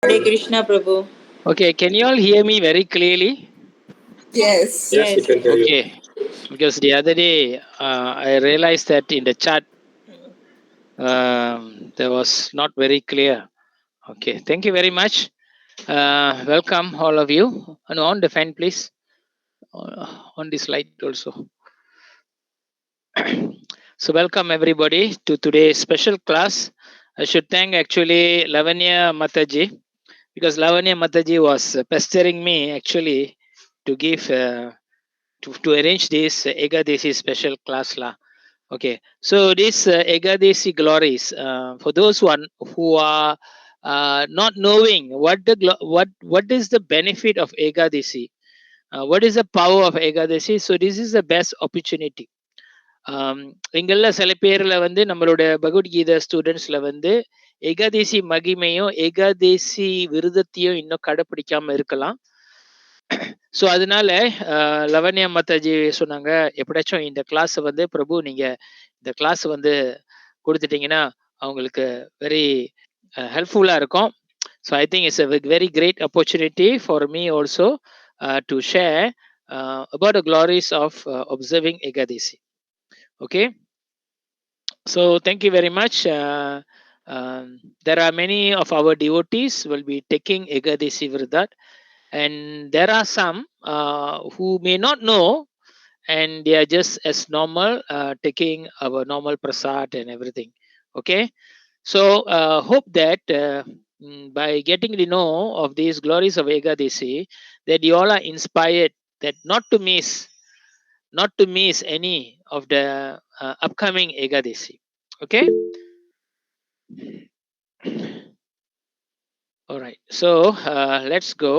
Hare Krishna, Prabhu. Okay, can you all hear me very clearly? Yes. Yes. We can hear you. Okay, because the other day I realized that in the chat there was not very clear. Okay, thank you very much. Welcome all of you. And on the fan, please. On the slide also. So welcome everybody to today's special class. I should thank actually Lavanya Mataji because Lavanya Mataji was pestering me actually to give to arrange this Ekadasi special class la. Okay, so this Ekadasi glories for those who are not knowing what is the benefit of Ekadasi, what is the power of Ekadasi. So this is the best opportunity. எங்கெல்லாம் சில பேர்ல வந்து நம்மளோட பகவத்கீதை ஸ்டூடெண்ட்ஸ்ல வந்து ஏகாதேசி மகிமையும் ஏகாதேசி விரதத்தையும் இன்னும் கடைப்பிடிக்காம இருக்கலாம். So அதனால லவண்யா மாதாஜி சொன்னாங்க, எப்படியாச்சும் இந்த கிளாஸ் வந்து பிரபு நீங்க இந்த கிளாஸ் வந்து கொடுத்துட்டீங்கன்னா அவங்களுக்கு வெரி ஹெல்ப்ஃபுல்லா இருக்கும். So I think it's a very great opportunity for me also to share about the glories of observing Ekadasi. Okay, so thank you very much. There are many of our devotees will be taking Ekadasi Virdat, and there are some who may not know, and they are just as normal taking our normal prasad and everything. Okay, so hope that by getting to know of these glories of Ekadasi, that you all are inspired that not to miss any of the upcoming Ekadasi. Okay. All right. So let's go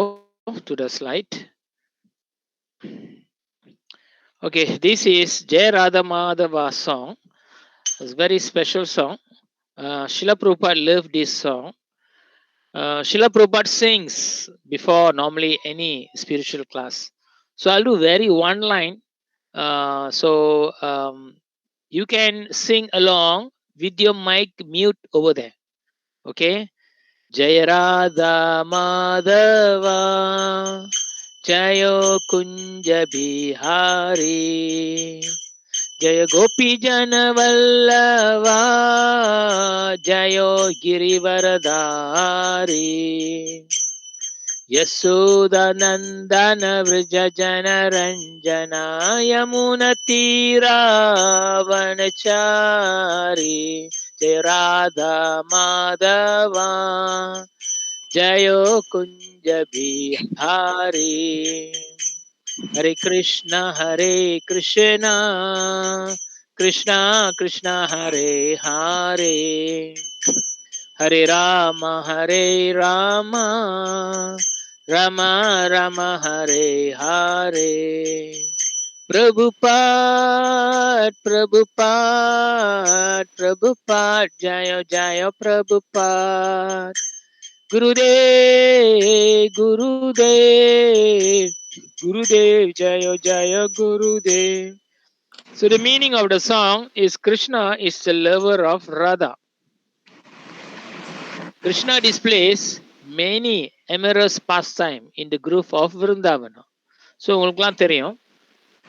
to the slide. Okay, this is Jai Radha Madhava song. It's a very special song. Srila Prabhupada loved this song. Srila Prabhupada sings before normally any spiritual class. So I'll do very one line. So you can sing along with your mic mute over there. Okay. Jai Radha Madhava Jayo Kunja Bihari Jaya Gopi Jana Vallava Jayo Girivaradari Yasoda Nandana Vrija Jana Ranjana Yamuna Tira Vanachari Jaya Radha Madhava Jayo Kunja Bihari Hare Krishna Krishna Krishna Hare Hare Hare Rama Rama Rama Hare Hare Prabhupada Jayo Jayo Prabhupada Gurudev Jayo Jayo Gurudev. So the meaning of the song is Krishna is the lover of Radha. Krishna displays many amorous pastime in the group of Vrindavana. So உங்களுக்குலாம் தெரியும்,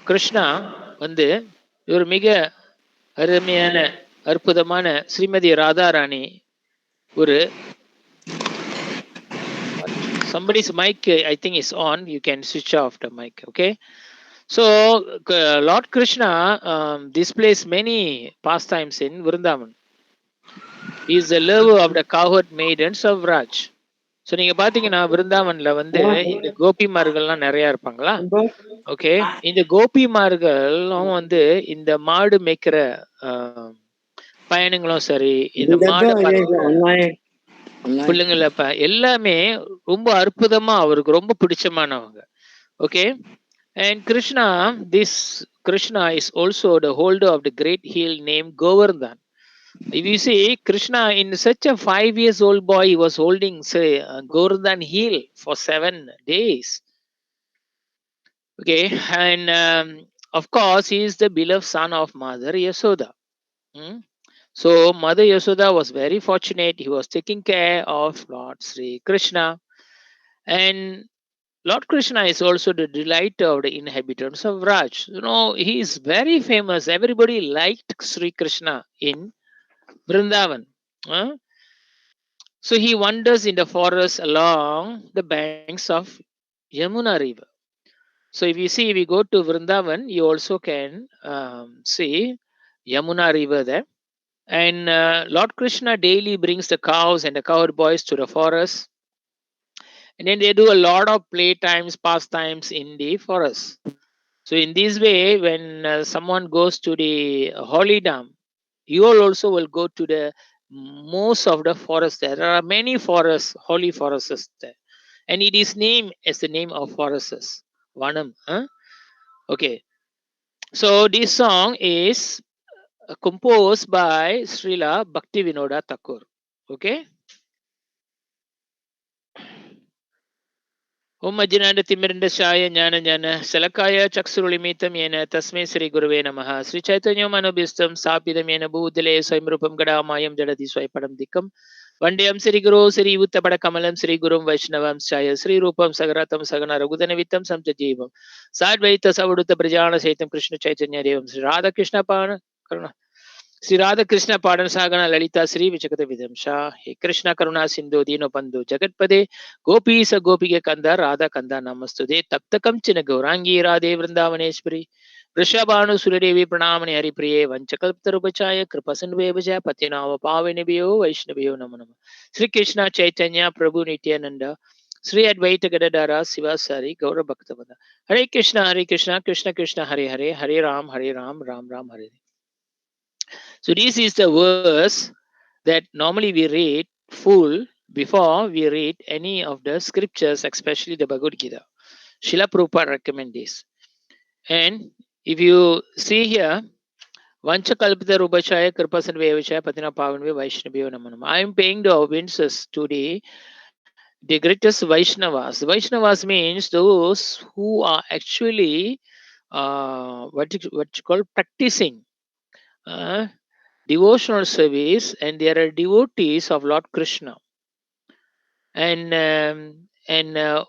கிருஷ்ணா வந்து ஒரு மிக அருமையான அற்புதமான ஸ்ரீமதி ராதாராணி ஒரு somebody's mic I think is on, you can switch off the mic. Okay, so Lord Krishna displays many pastimes in Vrindavan. He is the lover of the cowherd maidens of Raj. So நீங்க பாத்தீங்கன்னா விருந்தாவன்ல வந்து இந்த கோபிமார்கள்லாம் நிறைய இருப்பாங்களா. Okay, இந்த கோபிமார்களும் வந்து இந்த மாடு மேய்க்கிற பயணங்களும் சரி, இந்த மாடு பிள்ளைங்கள எல்லாமே ரொம்ப அற்புதமா அவருக்கு ரொம்ப பிடிச்சமானவங்க. Okay, and this Krishna is also the holder of the great heel named Govardhan. If you see Krishna in such a 5 years old boy, he was holding say Govardhan heel for 7 days. Okay, and of course he is the beloved son of Mother Yasoda. So Mother Yasoda was very fortunate. He was taking care of Lord Sri Krishna. And Lord Krishna is also the delight of the inhabitants of Raj. He is very famous. Everybody liked Sri Krishna in Vrindavan. Huh? So he wanders in the forest along the banks of Yamuna River. So if you go to Vrindavan, you also can see Yamuna River there. And Lord Krishna daily brings the cows and the cowboys to the forest. And then they do a lot of playtimes, pastimes in the forest. So in this way, when someone goes to the holy dam, you all also will go to the most of the forest there. There are many forests, holy forests there. And it is named as the name of forests. Vanam. Huh? Okay. So this song is composed by Srila Bhaktivinoda Thakur. Okay. Om Ajnana Timiranda Shaya Jnana Jnana Salakaya Chaksurulimitham Yena Tasme Sri Guruve Namaha Sri Chaitanya Manobhistam Sapidam Yena Bhudale Swaimrupam Gadamayam Jadati Swaipadam Dikam Vandeyam Sri Guru Sri Uttapada Kamalam Sri Gurum Vaishnavam Shaya Sri Rupam Sagaratam Sagana Ragudana Vittam Samtajeevam Sadvaita Savaduta Prajana Saitam Krishna Chaitanya Devam Sri Radha Krishna Pana Shri Radha Krishna पाडन सागण ललिता श्री विचकत विदंशा हे कृष्ण करुणा सिंधु दीनो बंधु जगतपदे गोपी स गोपिके कंद राधा कंद नमस्तुते तप्त कंचन गौरांगी राधे वृंदावनेश्वरी वृषभानु सुरदेवी प्रणामणि हरिप्रिये वंचकल्पतरुपचाय कृपसन्वे भज पतिनाव पावनेभ्यो वैष्णवेभ्यो नमो नमः श्री कृष्ण चैतन्य प्रभु नित्यानंद श्री अद्वैत गदाधर शिवासारि गौर भक्तवृंद हरे Krishna Krishna Krishna Hare Hare Hare Ram Ram Ram Hare Hare. So this is the verse that normally we read full before we read any of the scriptures, especially the Bhagavad Gita. Srila Prabhupada recommend this. And if you see here, Vancha Kalpita Rupachaya Kripasan Vevachaya Patina Pavanve Vaishnavyo Namanam. I am paying the obeisances to the greatest Vaishnavas. Vaishnavas means those who are actually what you call practicing uh, devotional service, and they are devotees of Lord Krishna. And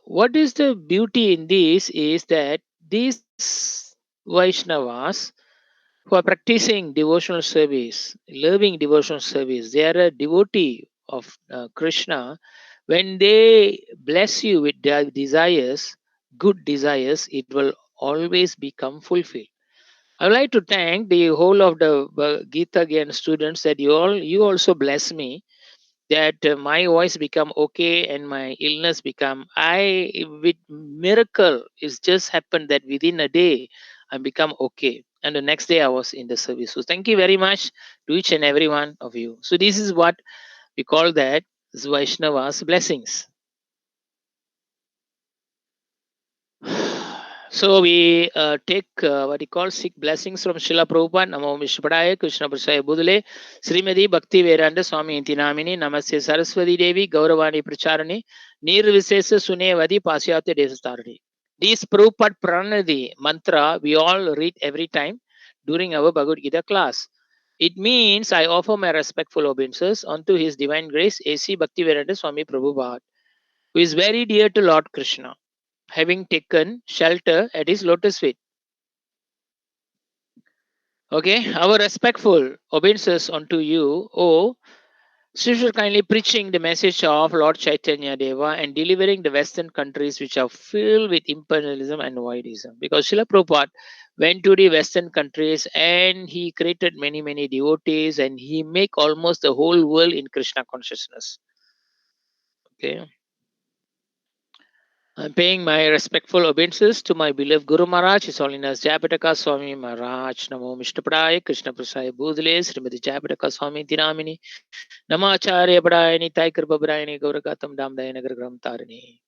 what is the beauty in this is that these Vaishnavas who are practicing devotional service, loving devotional service, they are a devotee of Krishna. When they bless you with their desires, good desires, it will always become fulfilled. I would like to thank the whole of the Gita Gyan students that you also bless me that my voice become okay and my illness become I with miracle it's just happened that within a day I become okay, and the next day I was in the service. So thank you very much to each and every one of you. So this is what we call that Vaishnava's blessings. So we take what we call sick blessings from Srila Prabhupada. Namo Vishpadaya, Krishna Prasaya Budale, Srimadi Bhakti Vedanta Swami Intinamini, Namaste Saraswati Devi, Gauravani Pracharani, Nirvisesa Sunevadi Pasyate Desastarani. This Prabhupada Pranadi mantra we all read every time during our Bhagavad Gita class. It means I offer my respectful obeisances unto His Divine Grace, A.C. Bhakti Vedanta Swami Prabhupada, who is very dear to Lord Krishna, having taken shelter at his lotus feet. Okay, our respectful obeisances unto you, O Srishur, kindly preaching the message of Lord Chaitanya Deva and delivering the Western countries which are filled with imperialism and voidism. Because Srila Prabhupada went to the Western countries and he created many, many devotees and he make almost the whole world in Krishna consciousness. Okay. I'm paying my respectful obeisances to my beloved Guru Maharaj, His Holiness Jayapataka Swami Maharaj, Namo Mishtapadaya, Krishna Prasaya Budale, Srimati Jayapataka Swami Tinamini, Namacharya Padayani, Taikar Babrayani, Gaurakatam Damdaya Nagar Gram Tarini.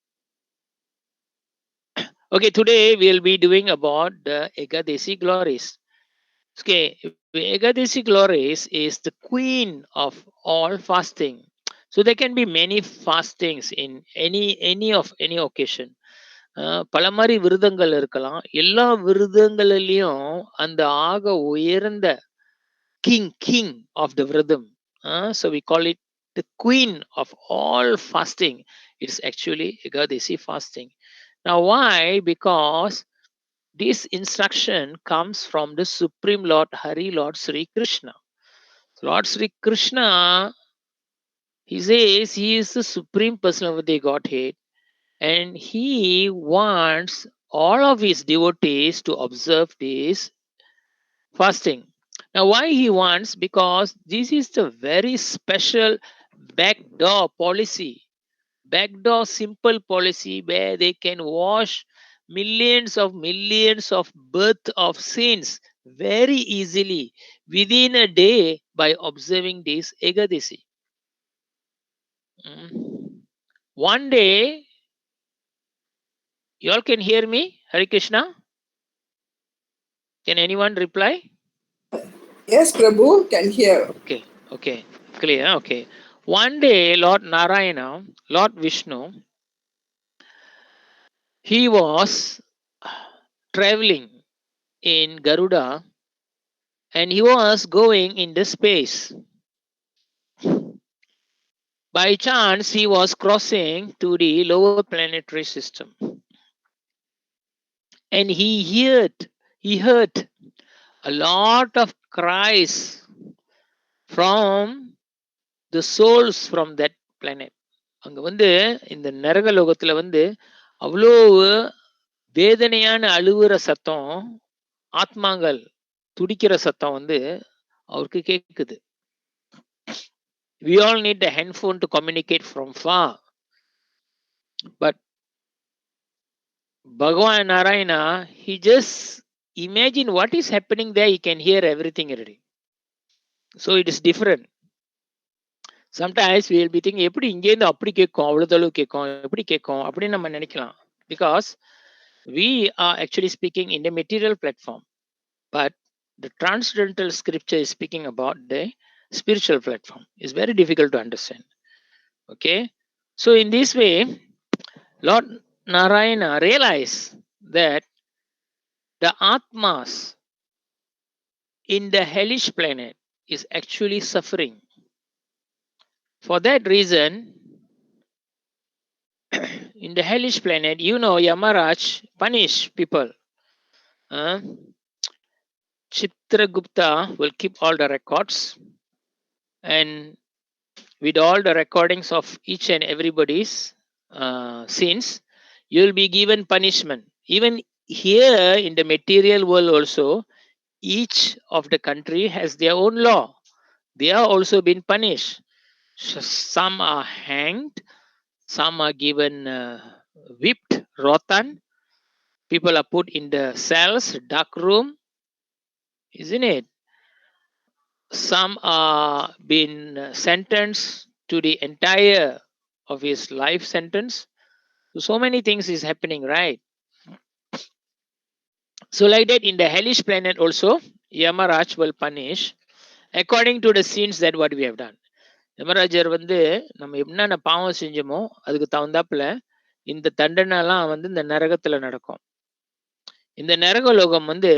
Okay, today we'll be doing about the Ekadasi glories. Okay, Ekadasi glories is the queen of all fasting. So there can be many fastings in any occasion. பல மாதிரி விரதங்கள் இருக்கலாம். எல்லா விரதங்களிலும் அந்த ஆக உயர்ந்த king of the rhythm. So we call it the queen of all fasting. It's actually Ekadasi fasting. Now, why? Because this instruction comes from the Supreme Lord Hari, Lord Sri Krishna. Lord Sri Krishna, he says he is the supreme person of the Godhead, and he wants all of his devotees to observe this fasting. Now, why he wants? Because this is the very special backdoor policy, backdoor simple policy where they can wash millions of birth of sins very easily within a day by observing this Ekadasi. Mm. One day, you all can hear me, Hare Krishna? Can anyone reply? Yes, Prabhu, can hear. Okay, clear. Okay. One day, Lord Narayana, Lord Vishnu, he was traveling in Garuda and he was going in the space. By chance, he was crossing to the lower planetary system and he heard a lot of cries from the souls from that planet. அங்க வந்து இந்த நரக லோகத்துல வந்து அவ்வளோ வேதனையான அழுவுற சத்தம், ஆத்மாங்கள் துடிக்கிற சத்தம் வந்து அவருக்கு கேக்குது. We all need a handphone to communicate from far, but Bhagavan Narayana, he just imagine what is happening there, he can hear everything already. So it is different. Sometimes we will be thinking எப்படி இங்கேருந்து அப்படி கேட்கும், அவ்வளோ தளவு கேட்கும், எப்படி கேட்கும் அப்படின்னு நம்ம நினைக்கலாம். Because we are actually speaking in the material platform, but the transcendental scripture is speaking about the spiritual platform. It's very difficult to understand. Okay, so in this way, Lord Narayana realized that the atmas in the hellish planet is actually suffering. For that reason, in the hellish planet, Yamaraj punish people. Uh, Chitragupta will keep all the records, and with all the recordings of each and everybody's sins, you will be given punishment. Even here in the material world, also, each of the country has their own law. They are also been punished. Some are hanged, some are given whipped, rotten. People are put in the cells, dark room, isn't it? Some are been sentenced to the entire of his life sentence. So many things is happening, right? So like that in the hellish planet also, Yamaraj will punish according to the sins that what we have done. யமராஜர் வந்து நம்ம என்னென்ன பாவம் செஞ்சோமோ அதுக்கு தகுந்தாப்புல இந்த தண்டனைலாம் வந்து இந்த நரகத்துல நடக்கும். இந்த நரக லோகம் வந்து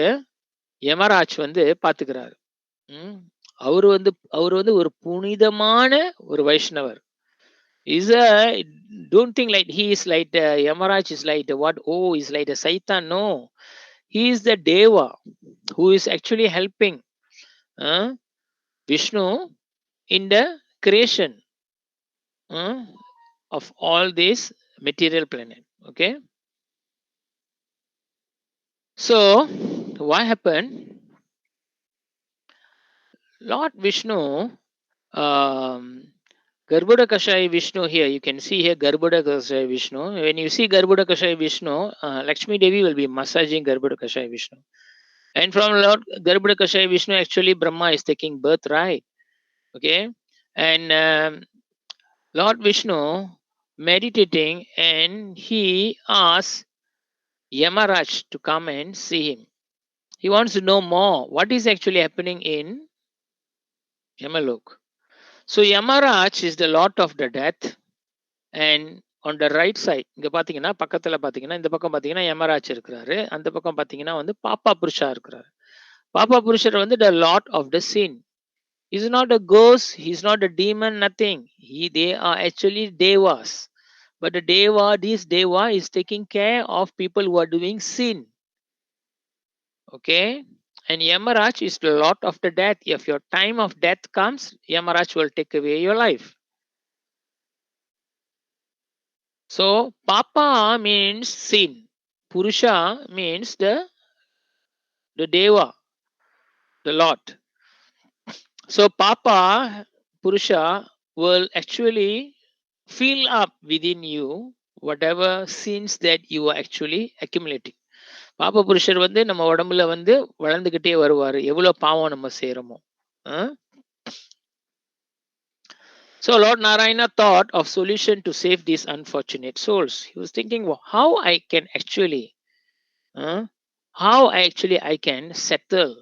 யமராஜ் வந்து பாத்துக்கிறாரு. ம். அவரு வந்து ஒரு புனிதமான ஒரு வைஷ்ணவர். Is a don't think like he is like Yamaraj is like what? Oh, is like a Satan. No, he is the Deva who is actually helping uh, Vishnu in the creation of all this material planet. Okay, so what happened? Lord Vishnu, Garbhuda Kashai Vishnu here, you can see here Garbhuda Kashai Vishnu. When you see Garbhuda Kashai Vishnu, Lakshmi Devi will be massaging Garbhuda Kashai Vishnu. And from Lord Garbhuda Kashai Vishnu, actually Brahma is taking birth, right? Okay. And Lord Vishnu meditating and he asks Yamaraj to come and see him. He wants to know more what is actually happening in Yamalok. So Yamaraj is the Lord of the death, and on the right side இங்க பாத்தீங்கன்னா பக்கத்துல பாத்தீங்கன்னா இந்த பக்கம் பாத்தீங்கன்னா யமராஜ் இருக்கிறாரு, அந்த பக்கம் பாத்தீங்கன்னா வந்து பாப்பா புருஷா இருக்கிறாரு. பாப்பா புருஷர் வந்து the Lord of the sin. He's not a ghost, he's not a demon, nothing. They are actually devas. But the deva, this deva is taking care of people who are doing sin. Okay? And Yamaraj is the lot of the death. If your time of death comes, Yamaraj will take away your life. So Papa means sin. Purusha means the deva, the Lord. So Papa, Purusha, will actually fill up within you whatever sins that you are actually accumulating. பாப புருஷர் வந்து நம்ம உடம்புல வந்து வளர்ந்துகிட்டே வருவாரு எவ்வளவு பாவம் நம்ம செய்யறோமோ. So Lord Narayana thought of solution to save these unfortunate souls. He was thinking, "Well, how I can actually I can settle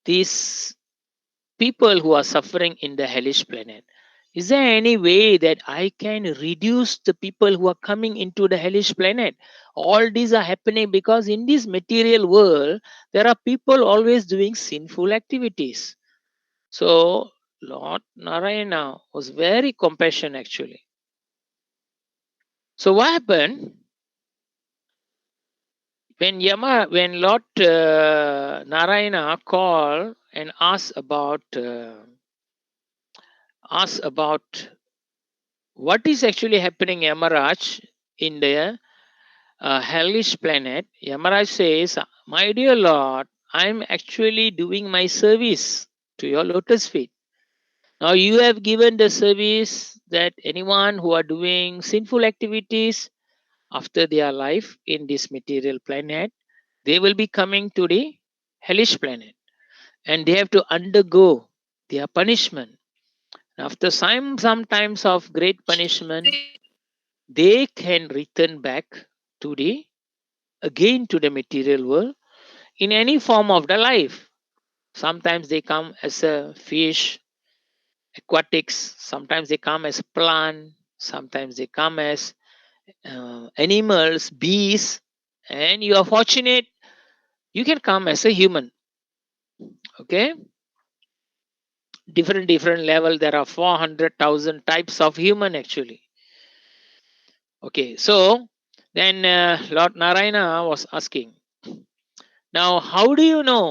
these people who are suffering in the hellish planet. Is there any way that I can reduce the people who are coming into the hellish planet? All these are happening because in this material world, there are people always doing sinful activities." So, Lord Narayana was very compassionate actually. So, what happened when Lord Narayana called and asked about what is actually happening, Yamaraj, in the hellish planet? Yamaraj says, "My dear Lord, I'm actually doing my service to your lotus feet. Now you have given the service that anyone who are doing sinful activities after their life in this material planet, they will be coming to the hellish planet and they have to undergo their punishment. After some times of great punishment, they can return back to the again to the material world in any form of the life. Sometimes they come as a fish, aquatics, sometimes they come as plant, sometimes they come as animals, bees, and you are fortunate you can come as a human. Okay, different level. There are 400,000 types of human actually. Okay, so then Lord Narayana was asking, now how do you know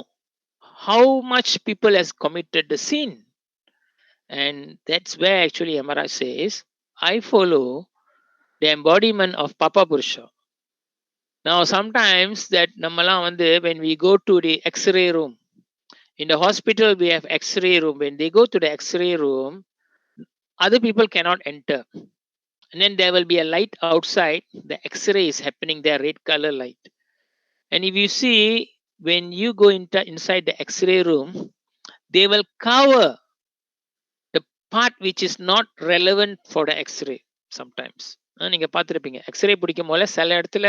how much people has committed the sin? And that's where actually Yamara says, I follow the embodiment of Papa Purusha. Now sometimes that நம்மலாம் வந்து when we go to the X-ray room, in the hospital we have X-ray room. When they go to the X-ray room, other people cannot enter. And then there will be a light outside. The X-ray is happening there, red color light. And if you see, when you go inside the X-ray room, they will cover the part which is not relevant for the X-ray sometimes. நீங்க பார்த்துருப்பீங்க x ray பிடிக்கும் போல சில இடத்துல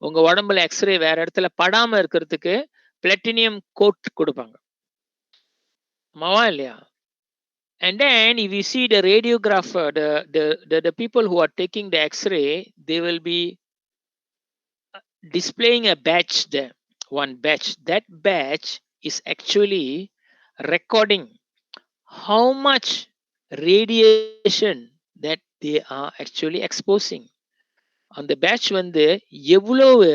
உங்க உடம்புல x ray வேற இடத்துல படாம இருக்கிறதுக்கு பிளாட்டினியம் கோட் கொடுப்பாங்க. ஆமாவா இல்லையா? And then if you see the radiographer, the people who are taking the X-ray, they will be displaying a badge there, one badge. That badge is actually recording how much radiation that they are actually exposing. அந்த batch வந்து எவ்வளவு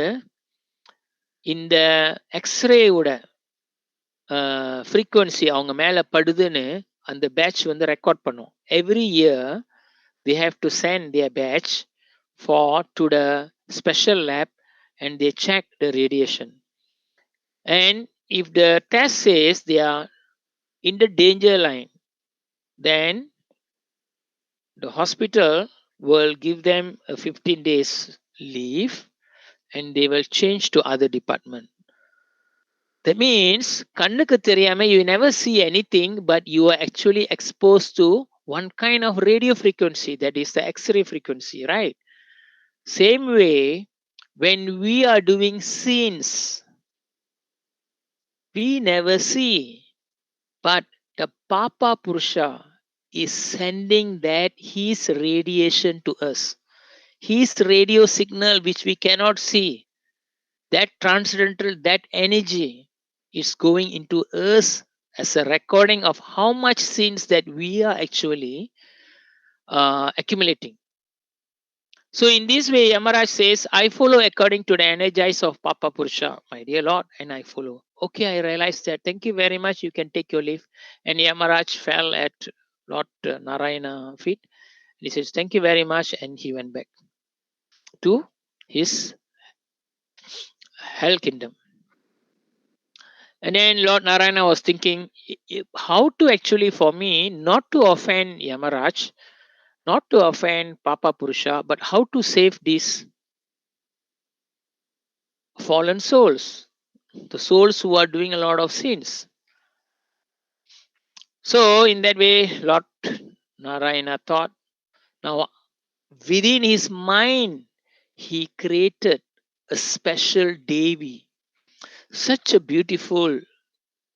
இந்த எக்ஸ்ரேயோட frequency அவங்க மேல படுதுன்னு அந்த batch வந்து record பண்ணும். Every year they have to send their batch to the special lab and they check the radiation. And if the test says they are in the danger line, then the hospital will give them a 15 days leave and they will change to other department. That means கண்ணுக்கு தெரியாம you never see anything, but you are actually exposed to one kind of radio frequency, that is the X-ray frequency, right? Same way, when we are doing sins, we never see, but the Papa Purusha is sending that his radiation to us. His radio signal, which we cannot see, that transcendental, that energy is going into us as a recording of how much sins that we are actually accumulating. So in this way, Yamaraj says, I follow according to the energize of Papa Purusha, my dear Lord, and I follow. Okay, I realized that. Thank you very much. You can take your leave. And Yamaraj fell at Lord Narayana feet. He says, thank you very much. And he went back to his hell kingdom. And then Lord Narayana was thinking how to actually, for me, not to offend Yamaraj, not to offend Papa Purusha, but how to save these fallen souls, the souls who are doing a lot of sins. So, in that way, Lord Narayana thought. Now, within his mind, he created a special Devi, such a beautiful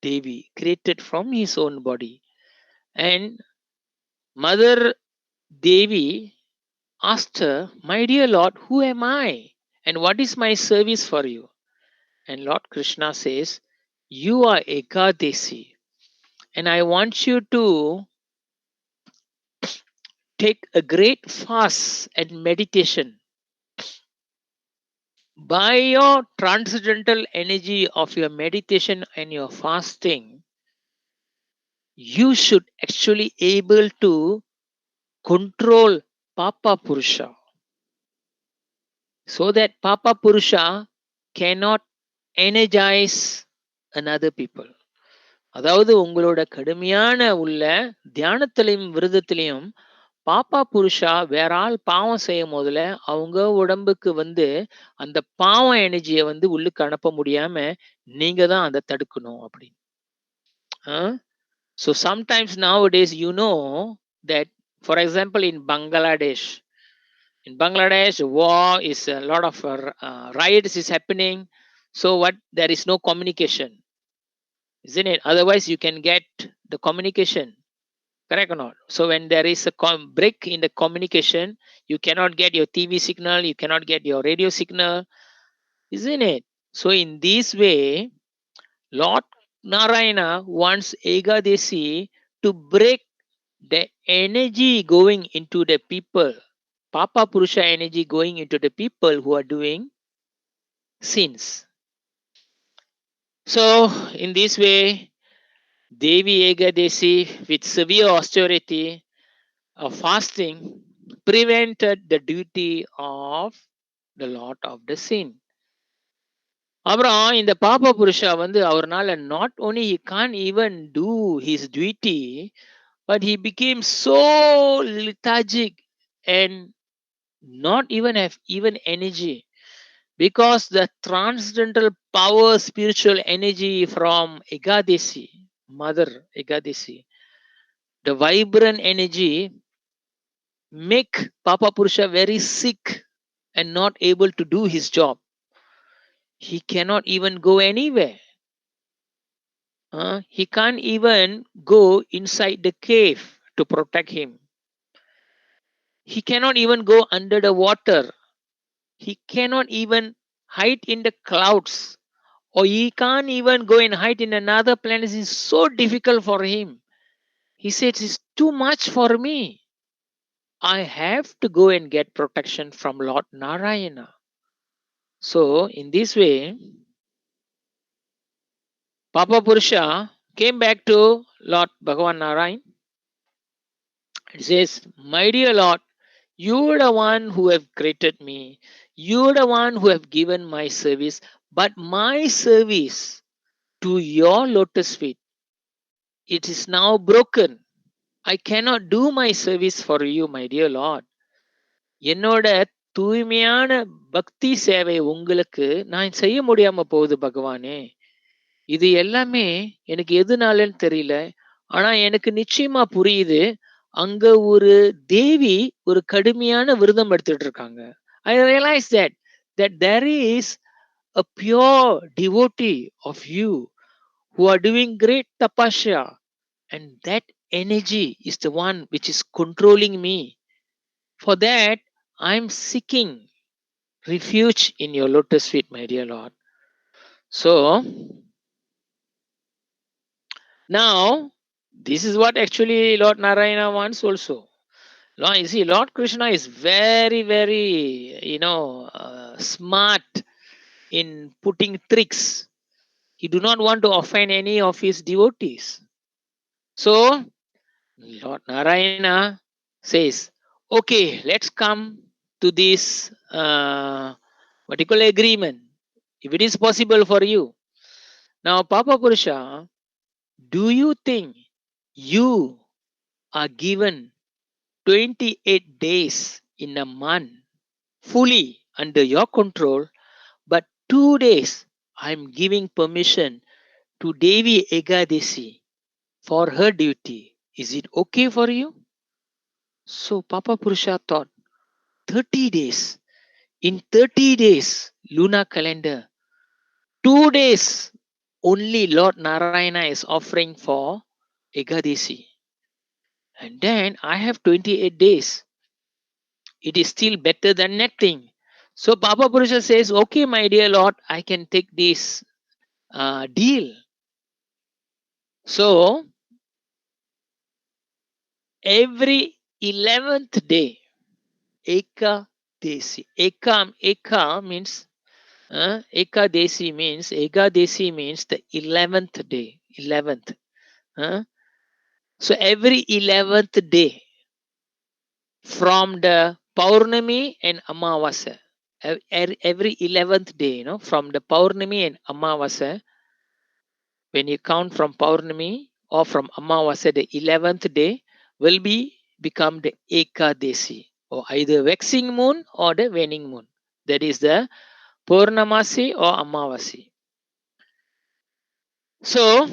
Devi, created from his own body. And Mother Devi asked her, my dear Lord, who am I? And what is my service for you? And Lord Krishna says, you are Ekadasi. And I want you to take a great fast and meditation. By your transcendental energy of your meditation and your fasting, you should actually able to control Papa Purusha so that Papa Purusha cannot energize another people. அதாவது உங்களோட கடுமையான உள்ள தியானத்திலையும் விரதத்திலையும் பாப்பா புருஷா வேற ஆள் பாவம் செய்யும் போதுல அவங்க உடம்புக்கு அந்த பாவம் எனர்ஜியை உள்ளுக்கு அனுப்ப முடியாம நீங்க தான் அதை தடுக்கணும் அப்படின்னு. So sometimes nowadays that for example in Bangladesh war is a lot of riots is happening. So what, there is no communication, isn't it? Otherwise you can get the communication. Correct or not? So when there is a break in the communication, you cannot get your TV signal, you cannot get your radio signal, isn't it? So in this way, Lord Narayana wants Ekadasi to break the energy going into the people, Papa Purusha energy going into the people who are doing sins. So in this way, Devi Ekadasi with severe austerity of fasting prevented the duty of the lot of the sin. அப்புறம் இந்த பாப்பா புருஷா அவர்னால not only he can't even do his duty, but he became so lethargic and not even have even energy, because the transcendental power spiritual energy from Ekadasi, mother Ekadasi, the vibrant energy make Papa Purusha very sick and not able to do his job. He cannot even go anywhere. He can't even go inside the cave to protect him. He cannot even go under the water. He cannot even hide in the clouds. Or he can't even go and hide in another planet. It's so difficult for him. He says, it's too much for me. I have to go and get protection from Lord Narayana. So, in this way, Papa Purusha came back to Lord Bhagavan Narayan. It says, my dear Lord, you are the one who have created me. You are the one who have given my service. But my service to your lotus feet, it is now broken. I cannot do my service for you, my dear Lord. என்னோட தூய்மையான பக்தி சேவை உங்களுக்கு நான் செய்ய முடியாம போகுது பகவானே. இது எல்லாமே எனக்கு எதுனாலன்னு தெரியல. ஆனா எனக்கு நிச்சயமா புரியுது. அங்க ஒரு தேவி ஒரு கடுமையான விரதம் எடுத்துட்டு இருக்காங்க. I realize that there is a pure devotee of you who are doing great tapasya, and that energy is the one which is controlling me. For that, I'm seeking refuge in your lotus feet, my dear Lord. So Now, this is what actually Lord Narayana wants also. You see, Lord Krishna is very, very, smart in putting tricks. He do not want to offend any of his devotees. So, Lord Narayana says, okay, let's come to this particular agreement. If it is possible for you. Now, Papa Purusha, do you think you are given 28 days in a month fully under your control, but 2 days I'm giving permission to Devi Ekadasi for her duty. Is it okay for you? So Papa Purusha thought 30 days. In 30 days, lunar calendar, 2 days only Lord Narayana is offering for Ekadasi. And then I have 28 days. It is still better than nothing. So Papa Purusha says, okay, my dear Lord, I can take this deal. So every 11th day, Ekadesi. Eka means Ekadesi means the 11th day. 11th. Uh, so every 11th day from the Paurnami and Amavasa. Every 11th day, from the Paurnami and Amavasa, when you count from Paurnami or from Amavasa, the 11th day will become the Ekadesi, or either waxing moon or the waning moon. That is the Purnamasi or Amavasi. So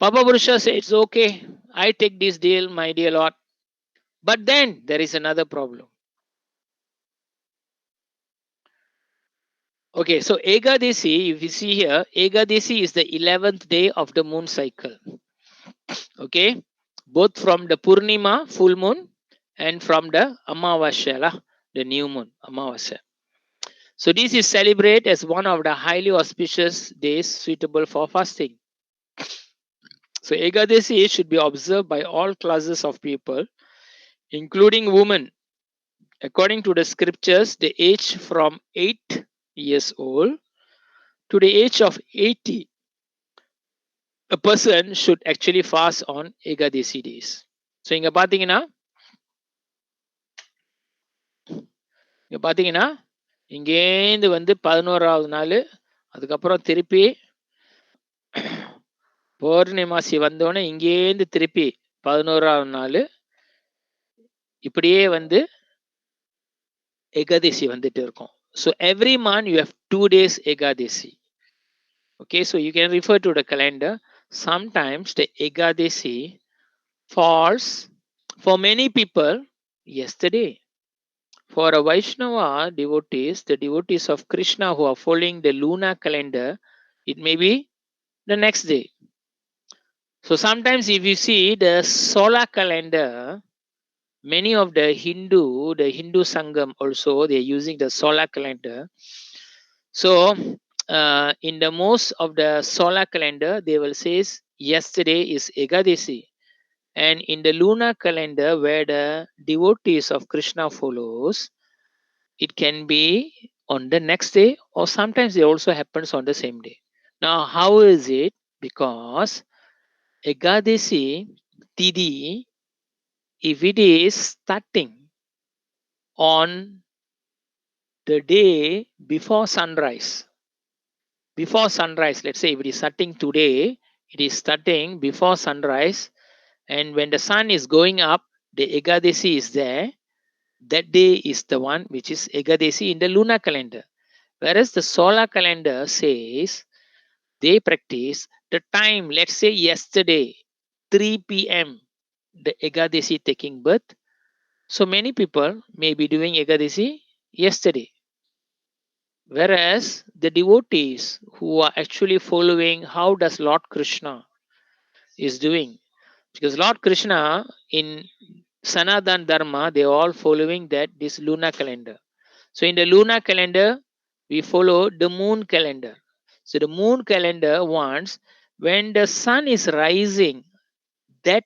Papa Purusha says, it's okay. I take this deal, my dear Lord. But then there is another problem. Okay, so Ekadasi, if you see here, Ekadasi is the 11th day of the moon cycle. Okay, both from the Purnima, full moon, and from the Amavasya, the new moon, Amavasya. So this is celebrated as one of the highly auspicious days suitable for fasting. So Ekadasi should be observed by all classes of people, including women. According to the scriptures, the age from 8 years old to the age of 80, a person should actually fast on Ekadasi days. So இங்க பாத்தீங்கன்னா இங்க பாத்தீங்கன்னா இங்கேந்து வந்து 11வது நாள், அதுக்கப்புறம் திருப்பி பௌர்ணமாசி வந்தோடனே இங்கேந்து திருப்பி 11வது நாள், இப்படியே வந்து Ekadasi வந்துட்டு இருக்கும். So every month you have 2 days Ekadasi. Okay, so you can refer to the calendar. Sometimes the Ekadasi falls for many people yesterday. For a Vaishnava devotees, the devotees of Krishna who are following the lunar calendar, it may be the next day. So sometimes if you see the solar calendar, many of the Hindu Sangam also, they're using the solar calendar. So in the most of the solar calendar, they will say yesterday is Ekadasi. And in the lunar calendar, where the devotees of Krishna follows, it can be on the next day, or sometimes it also happens on the same day. Now, how is it? Because Ekadasi Tidi, if it is starting on the day before sunrise, let's say if it is starting today, it is starting before sunrise, and when the sun is going up, the Ekadasi is there. That day is the one which is Ekadasi in the lunar calendar. Whereas the solar calendar says they practice the time, let's say yesterday, 3 p.m., the Ekadasi taking birth. So many people may be doing Ekadasi yesterday. Whereas the devotees who are actually following how does Lord Krishna is doing, because Lord Krishna in Sanatan Dharma, they are all following that this lunar calendar. So in the lunar calendar, we follow the moon calendar. So the moon calendar wants when the sun is rising, that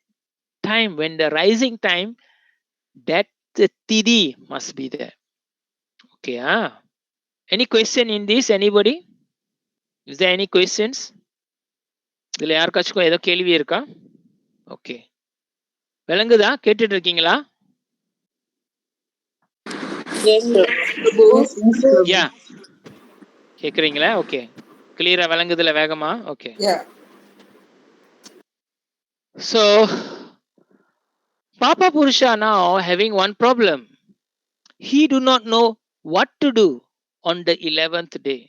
time, when the rising time, that the tidi must be there. Okay, any question in this? Anybody? Is there any questions? இதுல யாருக்காச்சும் ஏதோ கேள்வி இருக்கா? Okay, விளங்குதா? கேட்டுட்டு இருக்கீங்களா? Yes, Prabhu. Prabhu. யா, கேக்குறீங்களா? Okay, கிளியரா விளங்குதுல வேகமா? Okay. Yeah. So Papa Purusha now having one problem. He do not know what to do on the 11th day.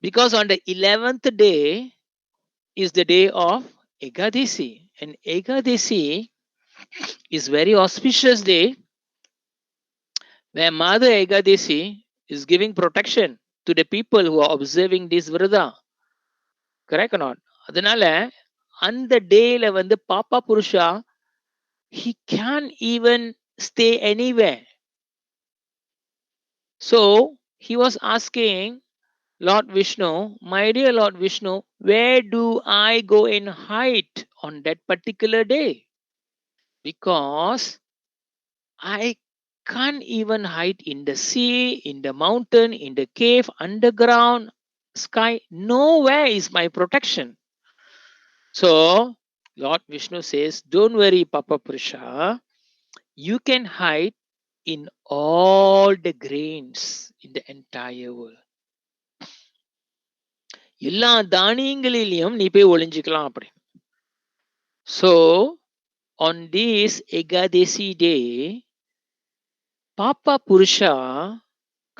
Because on the 11th day is the day of Ekadasi. And Ekadasi is very auspicious day where Mother Ekadasi is giving protection to the people who are observing this Vrada. Correct or not? அதனால அந்த டேல வந்து பாப்பா புருஷா he can't even stay anywhere. So he was asking Lord Vishnu, my dear Lord Vishnu, where do I go and hide on that particular day? Because I can't even hide in the sea, in the mountain, in the cave, underground, sky. Nowhere is my protection. So Lord Vishnu says, don't worry, Papa Purusha. You can hide in all the grains in the entire world. எல்லா தானியங்களிலும் நீ போய் ஒளிஞ்சுக்கலாம் அப்படி. So on this Ekadasi day, Papa Purusha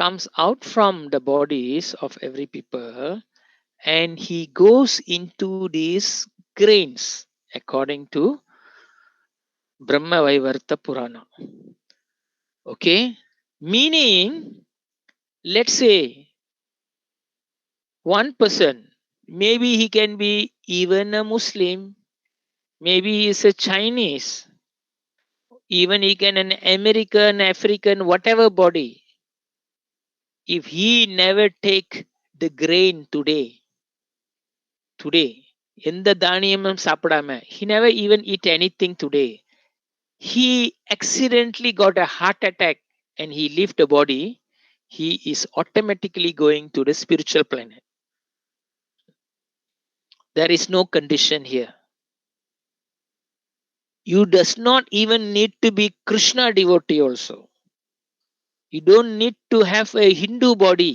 comes out from the bodies of every people and he goes into these grains according to Brahma Vaivarta Purana. Okay, meaning, let's say one person, maybe he can be even a Muslim, maybe he is a Chinese, even he can an American, African, whatever body. If he never take the grain today, எந்த தானியமும் சாப்பிடாம, he never even eat anything today, he accidentally got a heart attack and he left the body, he is automatically going to the spiritual planet. There is no condition here. You does not even need to be Krishna devotee also. You don't need to have a Hindu body.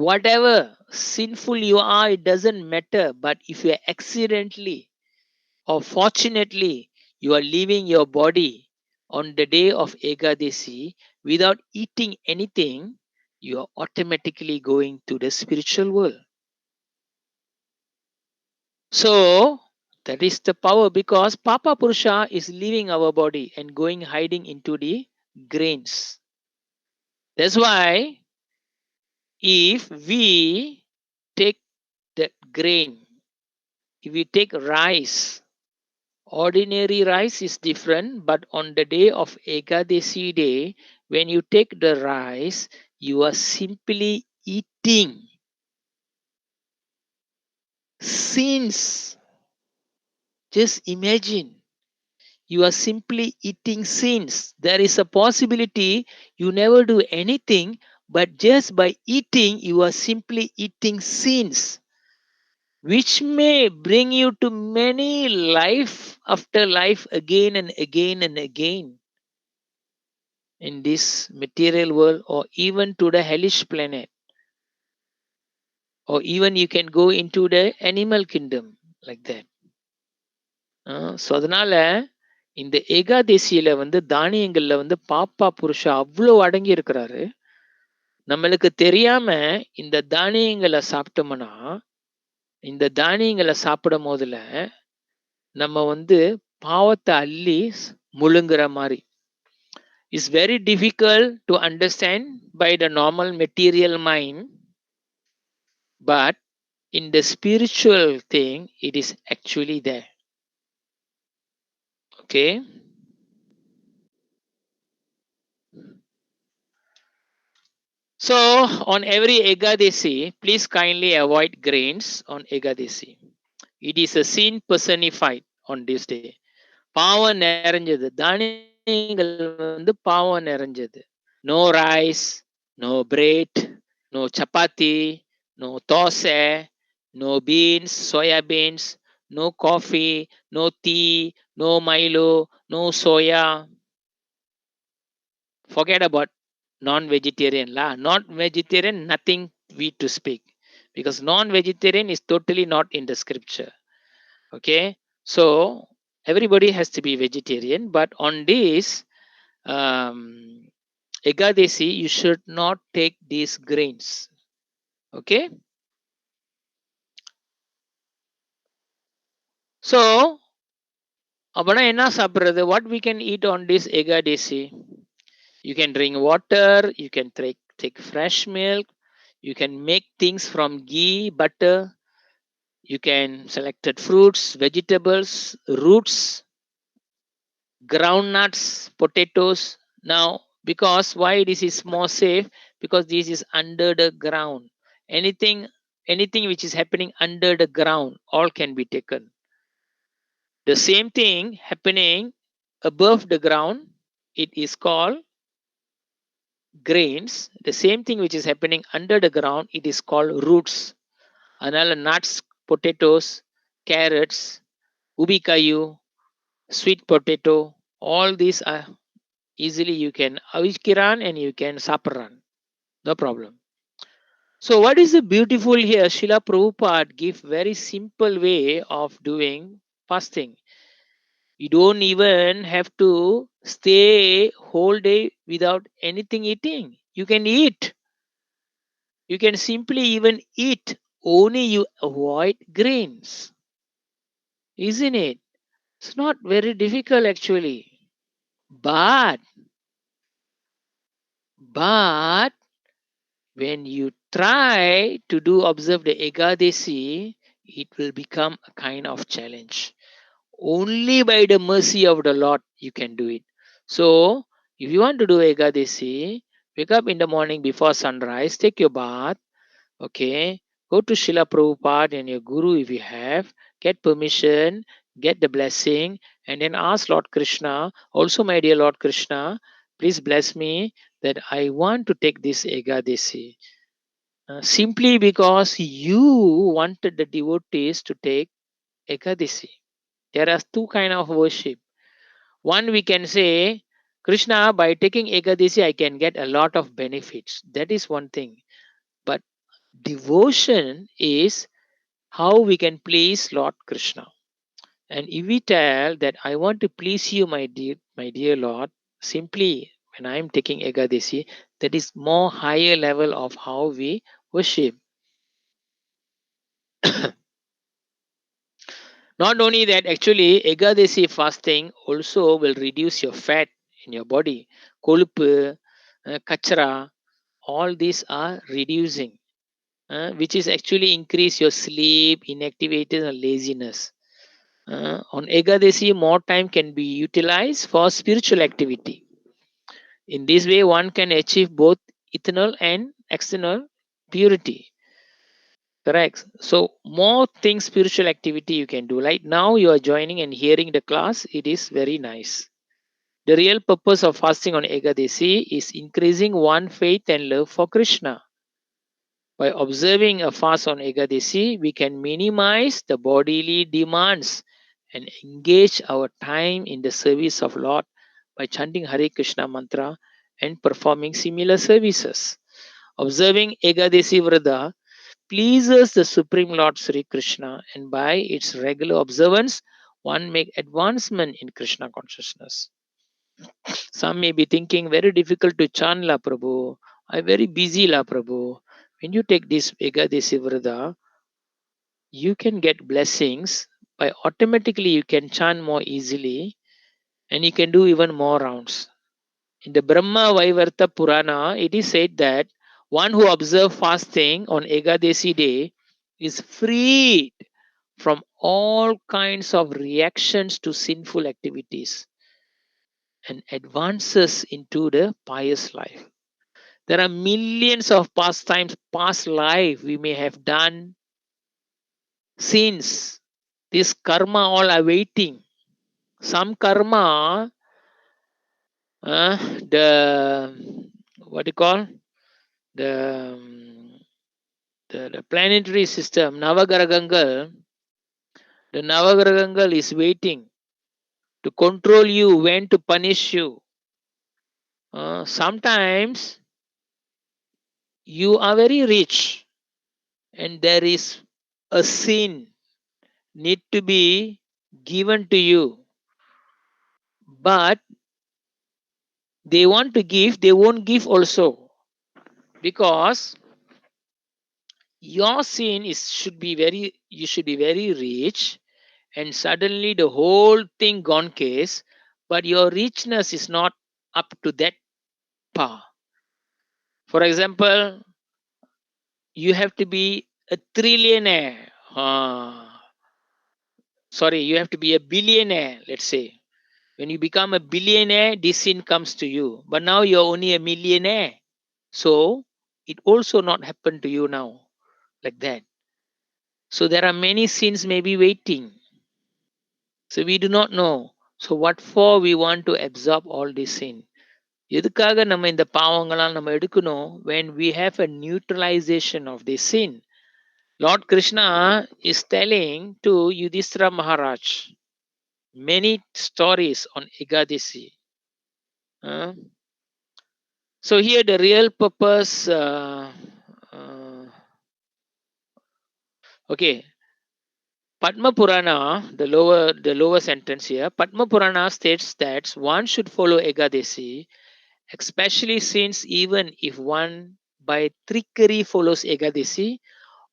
Whatever sinful you are, it doesn't matter. But if you are accidentally or fortunately you are leaving your body on the day of Ekadasi without eating anything, you are automatically going to the spiritual world. So that is the power, because Papa Purusha is leaving our body and going hiding into the grains. That's why if we take that grain, if we take rice, ordinary rice is different, but on the day of Ekadasi day, when you take the rice, you are simply eating sins. Just imagine, you are simply eating sins. There is a possibility you never do anything, but just by eating, you are simply eating sins, which may bring you to many life after life again and again and again in this material world, or even to the hellish planet, or even you can go into the animal kingdom like that. So அதனால இந்த ஏகாதேசியில வந்து தானியங்கள்ல வந்து பாப்பா புருஷா அவ்வளோ அடங்கி இருக்கிறாரு. நம்மளுக்கு தெரியாம இந்த தானியங்களை சாப்பிட்டோம்னா, இந்த தானியங்களை சாப்பிடும் போதுல நம்ம வந்து பாவத்தை அள்ளி முழுங்குற மாதிரி. It's very difficult to understand by the normal material mind, but in the spiritual thing, it is actually there. Okay. So on every Ekadasi, please kindly avoid grains on Ekadasi. It is a sin personified on this day. பாவம் நிறைஞ்சது தானியங்கள் வந்து பாவம் நிறைஞ்சது. No rice, no bread, no chapati, no dosa, no beans, soya beans, no coffee, no tea, no Milo, no soya. Forget about non-vegetarian lah. Not vegetarian, nothing we to speak, because non-vegetarian is totally not in the scripture. Okay, so everybody has to be vegetarian, but on this um, Ekadasi, you should not take these grains. Okay, so அப்பனா என்ன சாப்பிடுறது? What we can eat on this Ekadasi? You can drink water, you can take fresh milk, you can make things from ghee, butter, you can selected fruits, vegetables, roots, groundnuts, potatoes. Now, because why this is more safe? Because this is under the ground. Anything, anything which is happening under the ground, all can be taken. The same thing happening above the ground, it is called grains. The same thing which is happening under the ground, it is called roots. Another nuts, potatoes, carrots, ubikayu, sweet potato, all these are easily you can avikiran and you can saparan. No problem. So what is the beautiful here? Srila Prabhupada give very simple way of doing fasting. You don't even have to stay whole day without anything eating. You can eat. You can simply even eat. Only you avoid grains. Isn't it? It's not very difficult actually. But but when you try to do observe the Ekadasi, it will become a kind of challenge. Only by the mercy of the Lord you can do it. So, if you want to do Ekadasi, wake up in the morning before sunrise, take your bath, okay, go to Srila Prabhupada and your Guru if you have, get permission, get the blessing, and then ask Lord Krishna, also, my dear Lord Krishna, please bless me that I want to take this Ekadasi. Simply because you wanted the devotees to take Ekadasi. There are two kind of worship. One we can say, Krishna, by taking Ekadasi, I can get a lot of benefits. That is one thing. But devotion is how we can please Lord Krishna. And if we tell that I want to please you, my dear Lord, simply when I am taking Ekadasi, that is more higher level of how we worship. Not only that, actually, Ekadasi fasting also will reduce your fat in your body. Kolupu, kachra, all these are reducing, which is actually increase your sleep, inactivity, and laziness. On Ekadasi, more time can be utilized for spiritual activity. In this way, one can achieve both internal and external purity. Correct. So more things spiritual activity you can do. Like now you are joining and hearing the class. It is very nice. The real purpose of fasting on Ekadasi is increasing one faith and love for Krishna. By observing a fast on Ekadasi, we can minimize the bodily demands and engage our time in the service of Lord by chanting Hare Krishna mantra and performing similar services. Observing Ekadasi Vrata pleases the Supreme Lord Sri Krishna, and by its regular observance, one make advancement in Krishna consciousness. Some may be thinking very difficult to chant La Prabhu. I'm very busy La Prabhu. When you take this Ekadasi Vrata, you can get blessings by automatically you can chant more easily and you can do even more rounds. In the Brahma Vaivarta Purana, it is said that one who observes fasting on Ekadasi day is freed from all kinds of reactions to sinful activities and advances into the pious life. There are millions of pastimes, past life we may have done since. This karma all awaiting. Some karma, the what you call the the planetary system, Navagaragangal, the Navagaragangal is waiting to control you, when to punish you. Sometimes you are very rich and there is a sin need to be given to you, but they want to give, they won't give also, because your sin is should be very, you should be very rich, and suddenly the whole thing gone case, but your richness is not up to that par. For example, you have to be a trillionaire. Sorry, you have to be a billionaire, let's say. When you become a billionaire, this sin comes to you. But now you're only a millionaire. So it also not happen to you now, like that. So there are many sins maybe waiting. So we do not know. So what for we want to absorb all this sin? எதுக்காக நம்ம இந்த பாவங்களாம் நம்ம எடுக்கணும்? When we have a neutralization of this sin. Lord Krishna is telling to Yudhishthira Maharaj many stories on Ekadasi. Uh, so here the real purpose, okay, Padma Purana, the lower sentence here, Padma Purana states that one should follow Ekadasi, especially since even if one by trickery follows Ekadasi,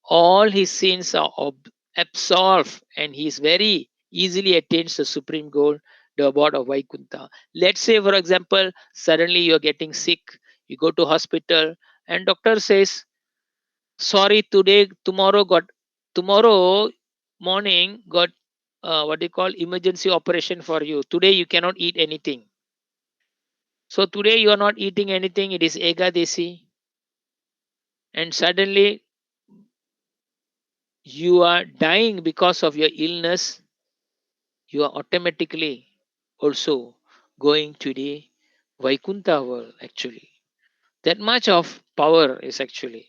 all his sins are absolved and he is very easily attains the supreme goal, the abode of Vaikuntha. Let's say, for example, suddenly you're getting sick, you go to hospital, and doctor says, sorry, tomorrow morning got what they call emergency operation for you. Today you cannot eat anything. So today you are not eating anything, it is Ekadasi, and suddenly you are dying because of your illness, you are automatically also going to the Vaikuntha world actually. That much of power is actually.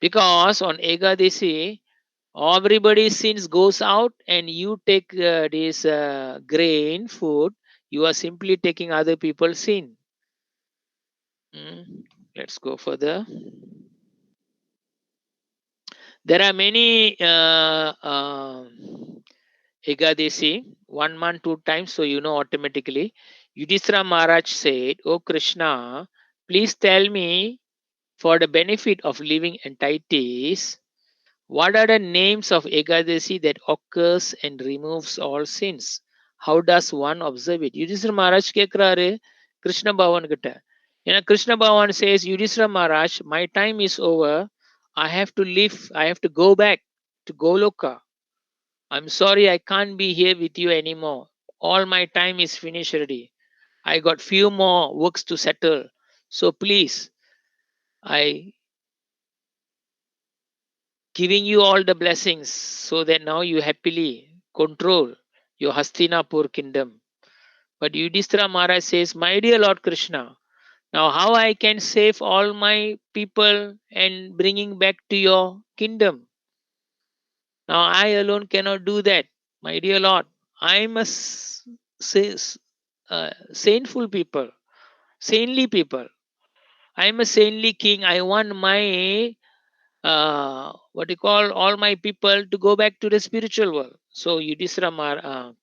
Because on Ekadasi, everybody's sins goes out and you take this grain food, you are simply taking other people's sin. Let's go further. There are many Ekadasi, 1 month, 2 times, so you know automatically. Yudhishthira Maharaj said, "Oh Krishna, please tell me for the benefit of living entities, what are the names of Ekadasi that occurs and removes all sins? How does one observe it?" Yudhishthira Maharaj கேட்கிறாரு Krishna Bhavan கிட்ட. ஏன்னா Krishna Bhavan says, Yudhishthira Maharaj, my time is over. I have to leave. I have to go back to Goloka. I'm sorry, I can't be here with you anymore. All my time is finished already. I got few more works to settle. So please, I giving you all the blessings so that now you happily control your Hastinapur kingdom. But Yudhishthira Maharaj says, my dear Lord Krishna, now how I can save all my people and bringing back to your kingdom? Now I alone cannot do that, my dear Lord. I must say, saintful people, saintly people. I am a saintly king. I want my what you call all my people to go back to the spiritual world. So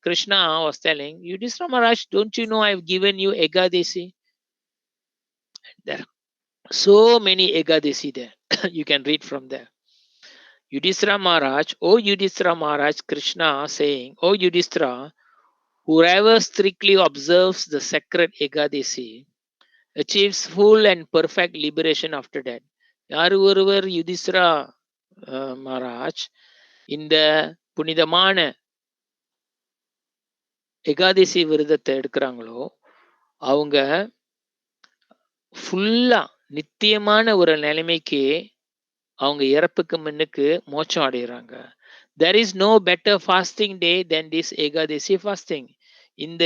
Krishna was telling Yudhishthira Maharaj, don't you know I've given you Ekadasi? There are so many Ekadasi there. You can read from there. Yudhishthira Maharaj, oh Yudhishthira Maharaj, Krishna saying, oh Yudhishthira, whoever strictly observes the sacred Ekadasi achieves full and perfect liberation after that. யார் ஒருவர் யுதிஸ்ரா மகாராஜ் இந்த புனிதமான ஏகாதசி விரதத்தை எடுக்கிறாங்களோ அவங்க ஃபுல்லா நித்தியமான ஒரு நிலைமைக்கு அவங்க இறப்புக்கு முன்னுக்கு மோட்சம் அடைகிறாங்க. There is no better fasting day than this Ekadasi fasting. இந்த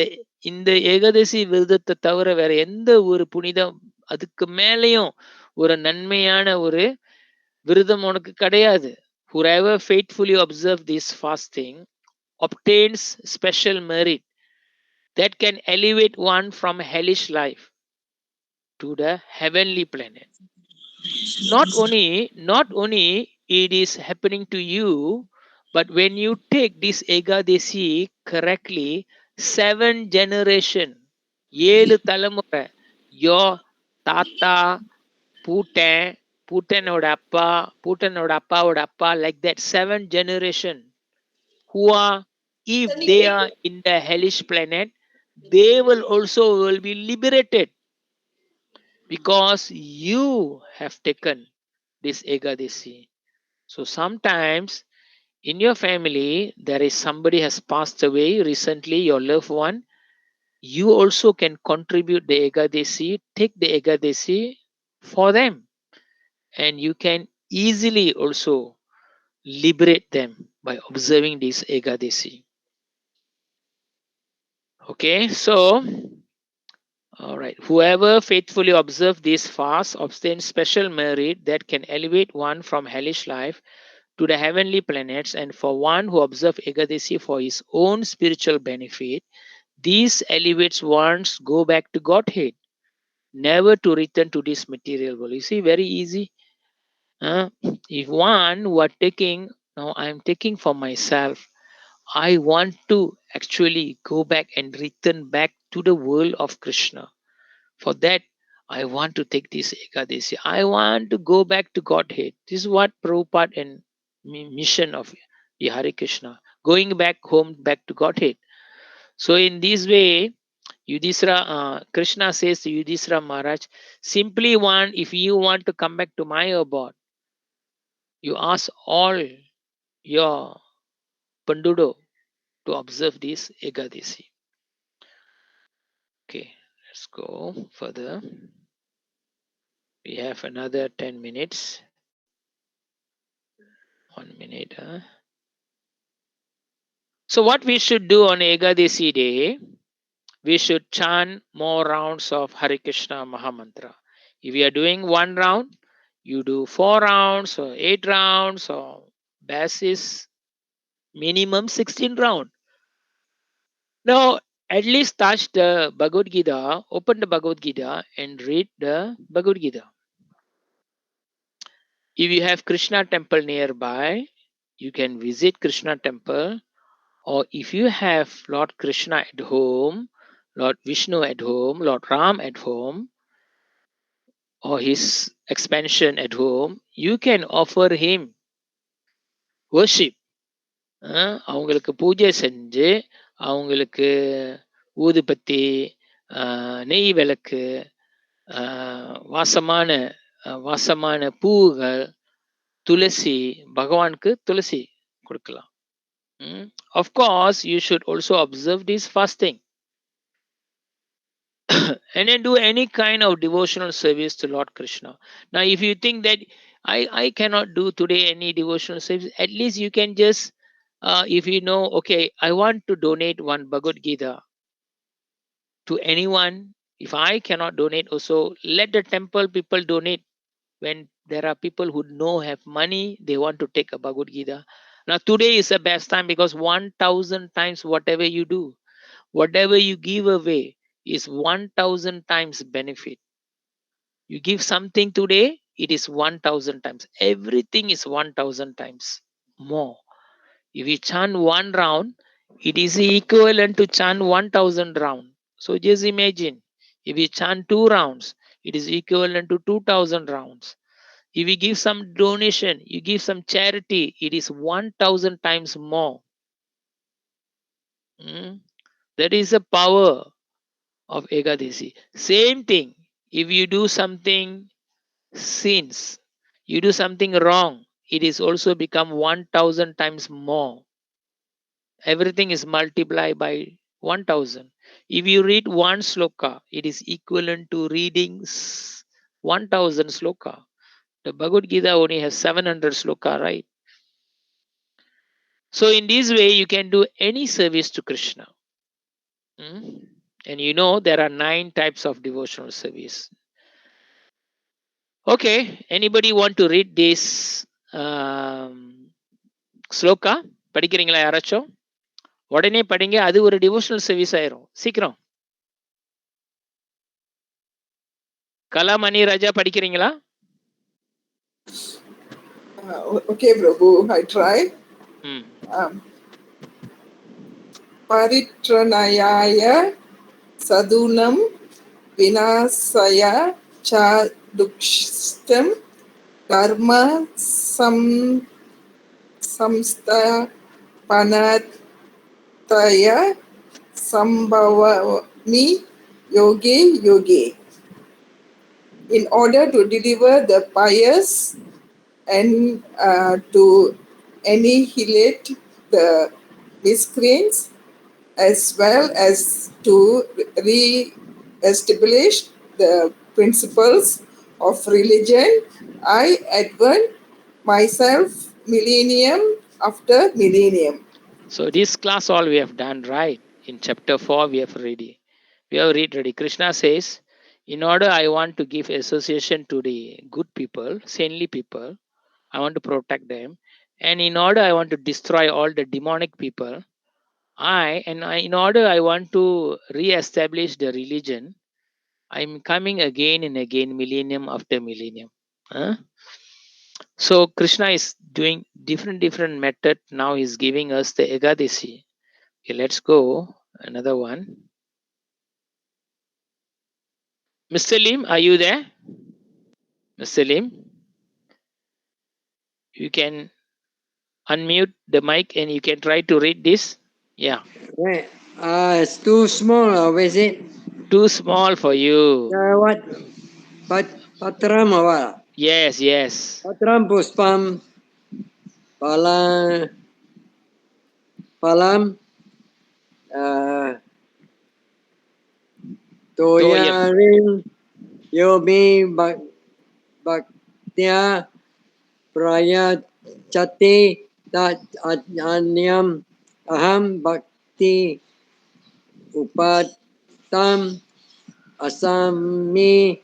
இந்த ஏகாதசி விரதத்தை தவிர வேற எந்த ஒரு புனிதம் அதுக்கு மேலேயும் ஒரு நன்மையான ஒரு விரதம் உனக்கு கிடையாது. Whoever faithfully observe this fasting obtains special merit that can elevate one from hellish life to the heavenly planet. Not only it is happening to you, but when you take this Ekadasi correctly, 7 generation, 7 தலைமுறை, your தாத்தா, பூட்டன், பூட்டனோட அப்பா, பூட்டனோட அப்பாவோட அப்பா, like that 7 generation who are, if they are in the hellish planet, they will also will be liberated because you have taken this Ekadasi. So sometimes in your family there is somebody has passed away recently, your loved one. You also can contribute the Ekadasi, take the Ekadasi for them, and you can easily also liberate them by observing this Ekadasi. Okay, so all right. Whoever faithfully observes this fast obtains special merit that can elevate one from hellish life to the heavenly planets, and for one who observes Ekadasi for his own spiritual benefit, these elevates ones go back to Godhead, never to return to this material world. You see, very easy. If one who are taking, now I am taking for myself, I want to actually go back and return back to the world of Krishna. For that, I want to take this Ekadasi. I want to go back to Godhead. This is what Prabhupada and mission of the Hare Krishna. Going back home, back to Godhead. So in this way, Krishna says to Yudhishthira Maharaj, simply want, if you want to come back to my abode, you ask all your Pandudo to observe this Ekadasi. Okay, let's go further. We have another 10 minutes. 1 minute. So, what we should do on Ekadasi day, we should chant more rounds of Hare Krishna Mahamantra. If we are doing 1 round, you do 4 rounds or 8 rounds, or basis minimum 16 round. Now, at least touch the Bhagavad Gita, open the Bhagavad Gita and read the Bhagavad Gita. If you have Krishna temple nearby, you can visit Krishna temple. Or if you have Lord Krishna at home, Lord Vishnu at home, Lord Ram at home, or his expansion at home, you can offer him worship. அவங்களுக்கு பூஜை செஞ்சு அவங்களுக்கு ஊதுபத்தி, நெய் விளக்கு, வாசமான வாசமான பூவுகள், துளசி, பகவானுக்கு துளசி கொடுக்கலாம். Of course, you should also observe this fasting. And then do any kind of devotional service to Lord Krishna. Now, if you think that I cannot do today any devotional service, at least you can just, if you know, okay, I want to donate one Bhagavad Gita to anyone. If I cannot donate, also let the temple people donate. When there are people who know have money, they want to take a Bhagavad Gita. Now, today is the best time because 1,000 times whatever you do, whatever you give away is 1,000 times benefit. You give something today, it is 1,000 times. Everything is 1,000 times more. If you chant 1 round, it is equivalent to chant 1,000 round. So just imagine, if you chant 2 rounds, it is equivalent to 2,000 rounds. If you give some donation, you give some charity, it is 1,000 times more. That is the power of Ekadasi. Same thing, if you do something sins, you do something wrong, it is also become 1,000 times more. Everything is multiplied by 1,000. If you read one sloka, it is equivalent to reading 1000 sloka. The Bhagavad Gita only has 700 sloka, right? So in this way, you can do any service to Krishna. Mm? And you know there are 9 types of devotional service. Okay, anybody want to read this um, shloka? படிக்கிறீங்களா யாராச்சும்? உடனே படிங்க, அது ஒரு devotional service ஆயிரும். சீக்கிரம். கலாமணி ராஜா படிக்கிறீங்களா? Okay, Prabhu, I try. ம். Um, Paritranayaya sadunam vinasaya cha dukshtam karma samstapanataya sambhavami yoge yoge. In order to deliver the pious and to annihilate the miscreants, as well as to re-establish the principles of religion, I advance myself millennium after millennium. So this class all we have done, right? In chapter 4 we have ready. We have read ready. Krishna says, in order I want to give association to the good people, saintly people, I want to protect them. And in order I want to destroy all the demonic people, in order I want to re-establish the religion, I'm coming again and again, millennium after millennium. Huh? So Krishna is doing different method. Now he's giving us the Ekadasi. Okay, let's go another one. Mr. Lim, are you there? Mr. Lim, you can unmute the mic and you can try to read this. Yeah, Right. It's too small, is it? too small for you. What? Patram or what? Yes, yes. Patram puspam palam palam uh, Toyam. toyarin yobi bhaktia prayachati tat anyam aham bhakti upatam asami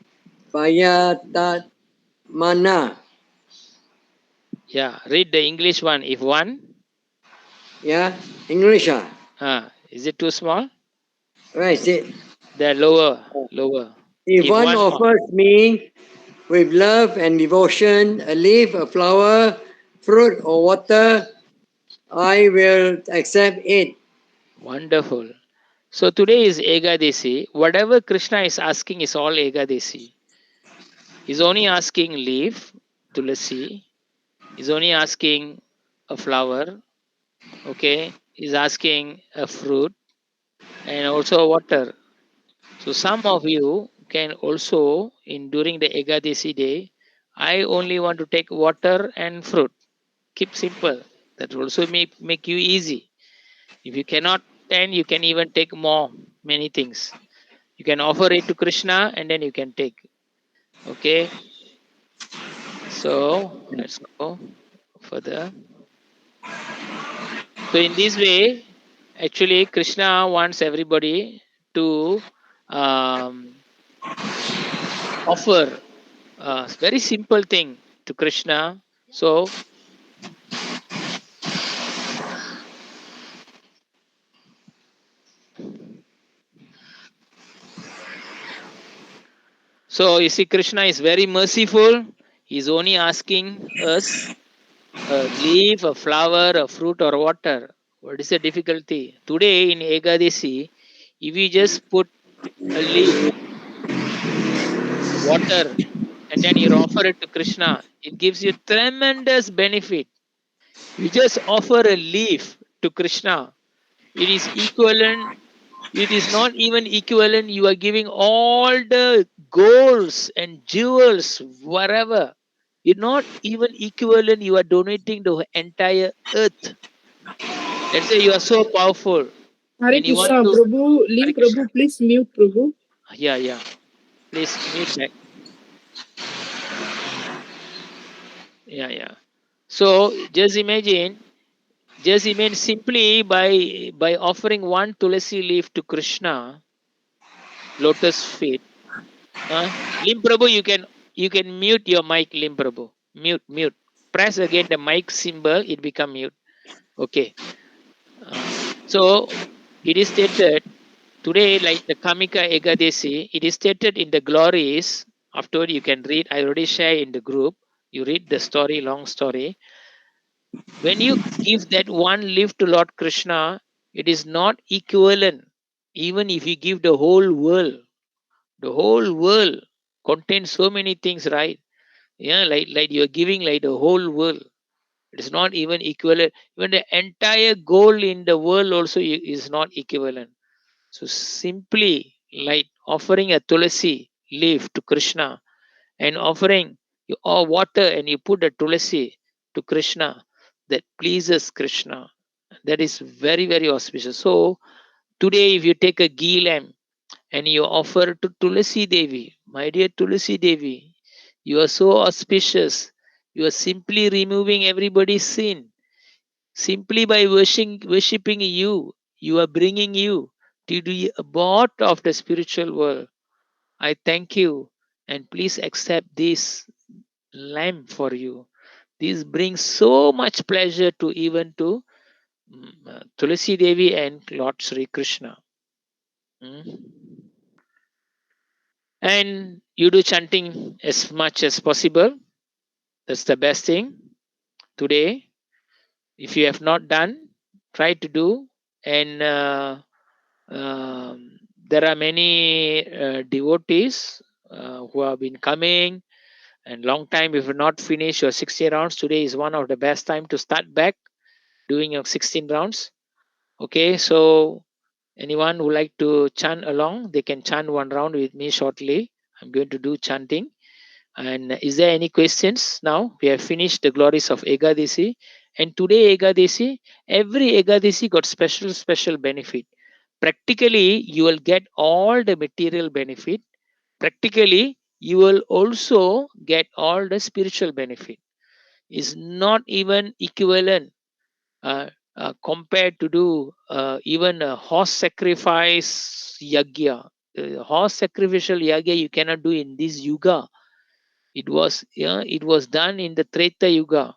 payatat mana. Yeah, read the English one. If one, Yeah, English. is it too small? Where is it? The lower, lower. If If one one more. offers me with love and devotion a leaf, a flower, fruit, or water, I will accept it. Wonderful. So today is Ekadasi. Whatever Krishna is asking is all Ekadasi. He's only asking leaf, tulasi. He's only asking a flower. Okay. He's asking a fruit and also water. So some of you can also in during the Ekadasi day, I only want to take water and fruit. Keep simple. That will also make you easy. If you cannot, then you can even take more, many things. You can offer it to Krishna and then you can take. Okay. So let's go further. So in this way, actually, Krishna wants everybody to offer a very simple thing to Krishna. So you see, Krishna is very merciful. He's only asking us a leaf, a flower, a fruit, or water. What is the difficulty? Today in Ekadasi, if you just put a leaf, water, and then you offer it to Krishna, it gives you tremendous benefit. You just offer a leaf to Krishna, it is equivalent, it is not even equivalent, you are giving all the golds and jewels, whatever. It's not even equivalent, you are donating the entire earth. Let's say you are so powerful Hare and you want Krishna, to. Prabhu, Hare Lim Krishna. Prabhu, please mute Prabhu. Yeah, yeah. Please mute back. Yeah, yeah. So just imagine simply by offering one tulasi leaf to Krishna, lotus feet. Lim Prabhu, you can mute your mic, Lim Prabhu. Mute, mute. Press again the mic symbol, it become mute. Okay. Uh, so it is stated today, like the Kamika Ekadasi, it is stated in the glories. Afterward, you can read. I already share in the group. You read the story, long story. When you give that one leaf to Lord Krishna, it is not equivalent. Even if you give the whole world contains so many things, right? Yeah, like you're giving like the whole world. It is not even equivalent. Even the entire gold in the world also is not equivalent. So simply like offering a tulasi leaf to Krishna and offering you or water and you put a tulasi to Krishna, that pleases Krishna. That is very, very auspicious. So today if you take a ghee lamp and you offer to Tulasi Devi, my dear Tulasi Devi, you are so auspicious. You are simply removing everybody's sin. Simply by worshipping you, you are bringing you to the abode of the spiritual world. I thank you and please accept this lamp for you. This brings so much pleasure to even to Tulasi Devi and Lord Sri Krishna. Mm. And you do chanting as much as possible. That's the best thing today. If you have not done, try to do. And there are many devotees who have been coming and long time. If you not finish your 60 rounds, today is one of the best time to start back doing your 16 rounds. Okay, so anyone who like to chant along, they can chant one round with me shortly. I'm going to do chanting. And is there any questions now? We have finished the glories of Ekadasi. And today, Ekadasi, every Ekadasi got special benefit. Practically, you will get all the material benefit. Practically, you will also get all the spiritual benefit. Is not even equivalent compared to do even a horse sacrifice yagya. Horse sacrificial yagya you cannot do in this yuga. It was, yeah, it was done in the Treta Yuga.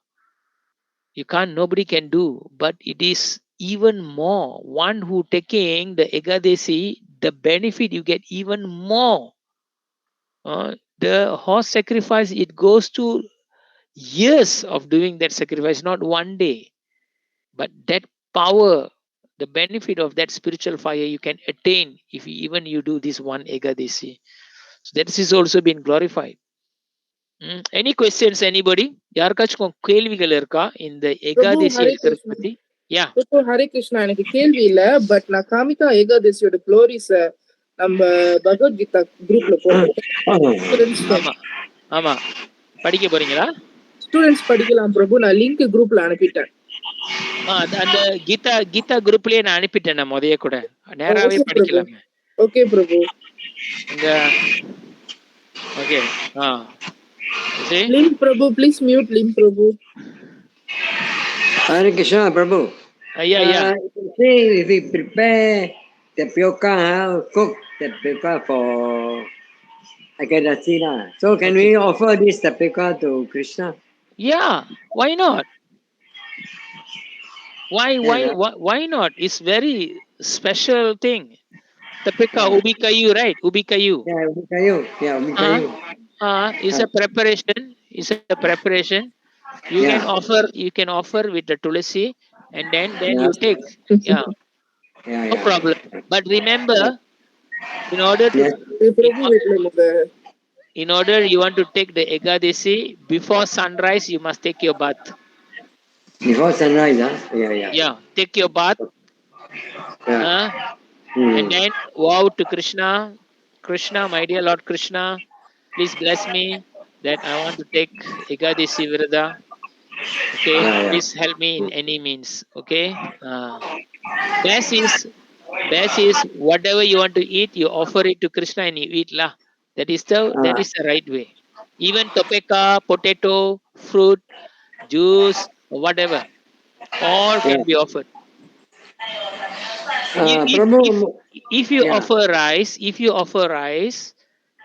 You can't, nobody can do, but it is even more. One who taking the Ekadasi, the benefit you get even more. The horse sacrifice, it goes to years of doing that sacrifice, not one day. But that power, the benefit of that spiritual fire, you can attain if even you do this one Ekadasi. So that is also been glorified. Any questions, anybody? யாருக்காச்சும் கேள்விகள் இருக்கா இந்த Prabhu, Ekadashi Hare எடுக்கிறது Krishna. பத்தி? யா, Prabhu, Hare Krishna. எனக்கு கேள்வி இல்ல but நான் காமிகா ஏகாதசியோட க்ளோரிஸ நம்ம பகவத்கீதா குரூப்ல போட்டிருக்கேன். ஆமா ஆமா. படிக்க போறீங்களா? ஸ்டூடெண்ட்ஸ் படிக்கலாம் பிரபு. நான் லிங்க் குரூப்ல அனுப்பிட்டேன். அந்த கீதா கீதா குரூப்லயே நான் அனுப்பிட்டேன். நான் முதைய கூட நேராவே ஓகே பிரபு. படிக்கலாமே. ஓகே பிரபு. அங்க ஓகே. ஆ see? Lim Prabhu, please mute Lim Prabhu. Hare Krishna, Prabhu. Yeah. You can see if we prepare tapioca, cook tapioca for Ekadasi lah. So can Okay. we offer this tapioca to Krishna? Yeah, why not? Why Yes, why why, why not? It's very special thing. Tapika yeah. ubi kayu, right? Ubi kayu. Yeah, umi kayu. Yeah, umi Uh, kayu. is a preparation. Is a preparation. Yeah, You can offer with the tulasi, and then yeah, you take. Yeah, yeah, no yeah. problem. But remember, in order to Yes, in, பிரபு வீட்டுல முத in order you want to take the Ekadasi before sunrise, you must take your bath. before sunrise, huh? Yeah, yeah. Yeah, take your bath, Yeah. uh, and Hmm. then vow to Krishna. Krishna, my dear Lord Krishna, please bless me that I want to take Ekadasi Virada. Okay, Yeah, yeah. please help me in Hmm. any means. Okay, best is best is whatever you want to eat, you offer it to Krishna and you eat lah. That is the Ah, right way. Even topeka, potato, fruit, juice, whatever, all Yeah. can be offered. If if Prabhu, if you yeah. offer rice,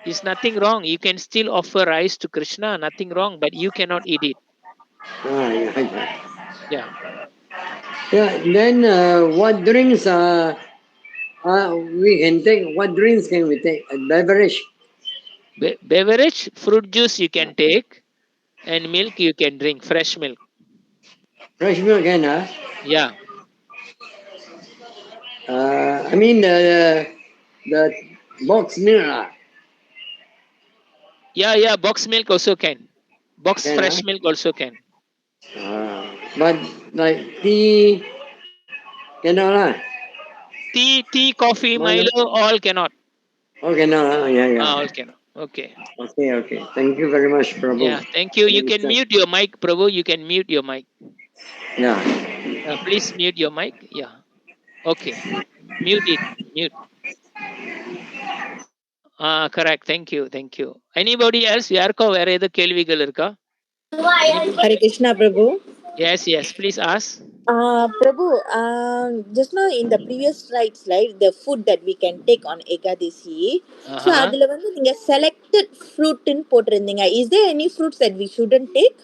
is nothing wrong. You can still offer rice to Krishna, nothing wrong, but you cannot eat it. Yeah, yeah. Yeah. Yeah, then what drinks we can take? What drinks can we take? A beverage. Beverage, fruit juice you Yeah. can take, and milk you can drink, fresh milk. Fresh milk can, huh? Yeah. I mean the box milk, Yeah, box milk also can. Box can, fresh milk also can. but like tea cannot, Tea, coffee, Milo. Milo, all cannot. Oh, cannot, yeah, yeah. All cannot. Okay. Okay, okay. Thank you very much, Prabhu. Yeah, thank you. You can Understand. mute your mic, Prabhu. You can mute your mic. Yeah. Please mute your mic. Yeah. Okay. Mute it. Mute. Correct. Thank you. Thank you. Anybody else? ಯಾರ್ಕೋ ಬೇರೆ ಏದೋ ಕೇಳ್ವಿಗಳು ಇರ್ಕಾ? Anybody? Hare Krishna, Prabhu. Yes. Please ask. Prabhu, just now in the previous slides, right, the food that we can take on Ekadasi. So, Uh-huh. அதில் வந்து நீங்க selected fruit ன்னு போட்டிருந்தீங்க. Is there any fruits that we shouldn't take?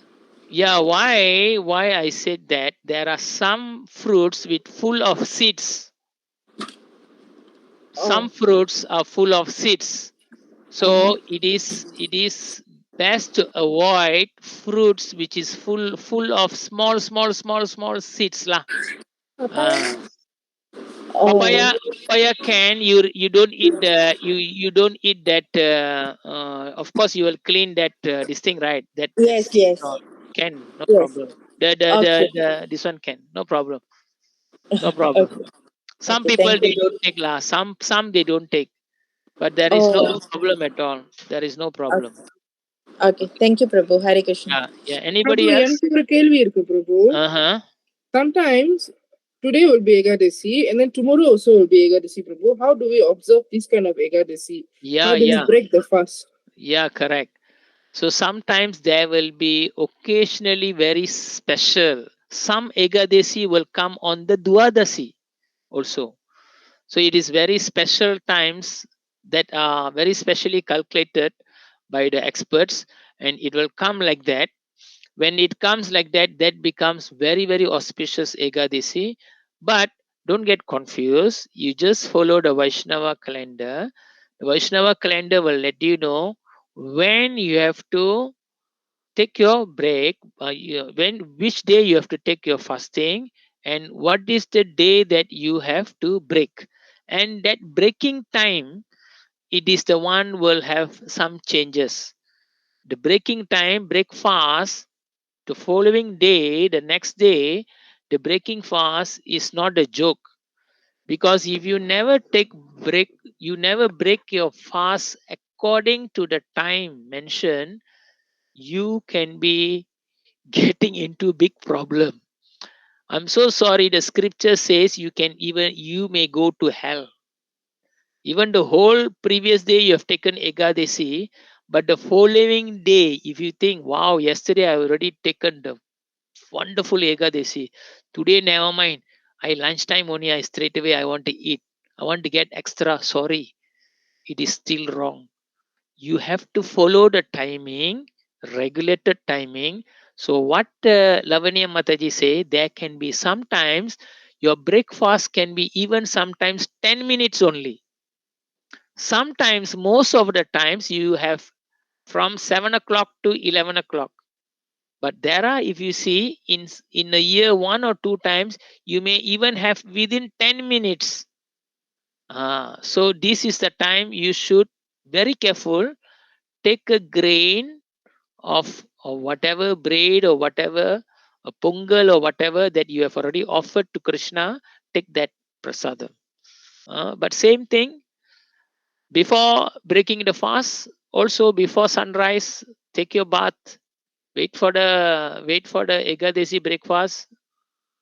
Yeah, why I said that there are some fruits with full of seeds. Some Oh. fruits are full of seeds. Uh-huh. So it is best to avoid fruits which is full of small seeds lah. Ah. Oh. Papaya can you don't eat the you don't eat that of course you will clean that this thing, right, that Yes, seeds yes. all can, no Yes. problem. Okay. This one can, no problem. No problem. Okay. Some Okay. people Thank they you. don't take lah. Some they don't take. But there is no Oh. problem at all. There is no problem. Okay. Okay. Thank you, Prabhu. Hare Krishna. Yeah. Prabhu Anybody else? எனக்கு ஒரு கேள்வி இருக்கு பிரபு. Uh-huh. Sometimes today will be Ekadasi and then tomorrow also will be Ekadasi, Prabhu. How do we observe this kind of Ekadasi? Yeah, How do we yeah. break the fast? Yeah, correct. So sometimes there will be occasionally very special. Some Ekadasi will come on the Dwadasi also. So it is very special times that are very specially calculated by the experts, and it will come like that. When it comes like that, that becomes very auspicious Ekadasi. But don't get confused. You just follow the Vaishnava calendar. The Vaishnava calendar will let you know when you have to take your break, when which day you have to take your fasting, and what is the day that you have to break. And that breaking time, it is the one will have some changes. The breaking time, break fast, the following day, the next day, the breaking fast is not a joke, because if you never take break, you never break your fast according to the time mentioned, you can be getting into big problem. I'm so sorry, the scripture says you may go to hell. Even the whole previous day you have taken Ekadasi, but the following day, if you think, wow, yesterday I already taken the wonderful Ekadasi. Today, never mind. I lunchtime only, I straight away I want to eat. I want to get extra. Sorry, it is still wrong. You have to follow the timing, regulated timing. So what Lavanya Mataji say, there can be sometimes your breakfast can be even sometimes 10 minutes only. Sometimes, most of the times, you have from 7 o'clock to 11 o'clock. But there are, if you see, in a year, one or two times, you may even have within 10 minutes. So this is the time you should very careful. Take a grain of or whatever bread or whatever, a pongal or whatever that you have already offered to Krishna. Take that prasadam. But same thing, before breaking the fast, also before sunrise, take your bath. Wait for the Ekadasi breakfast.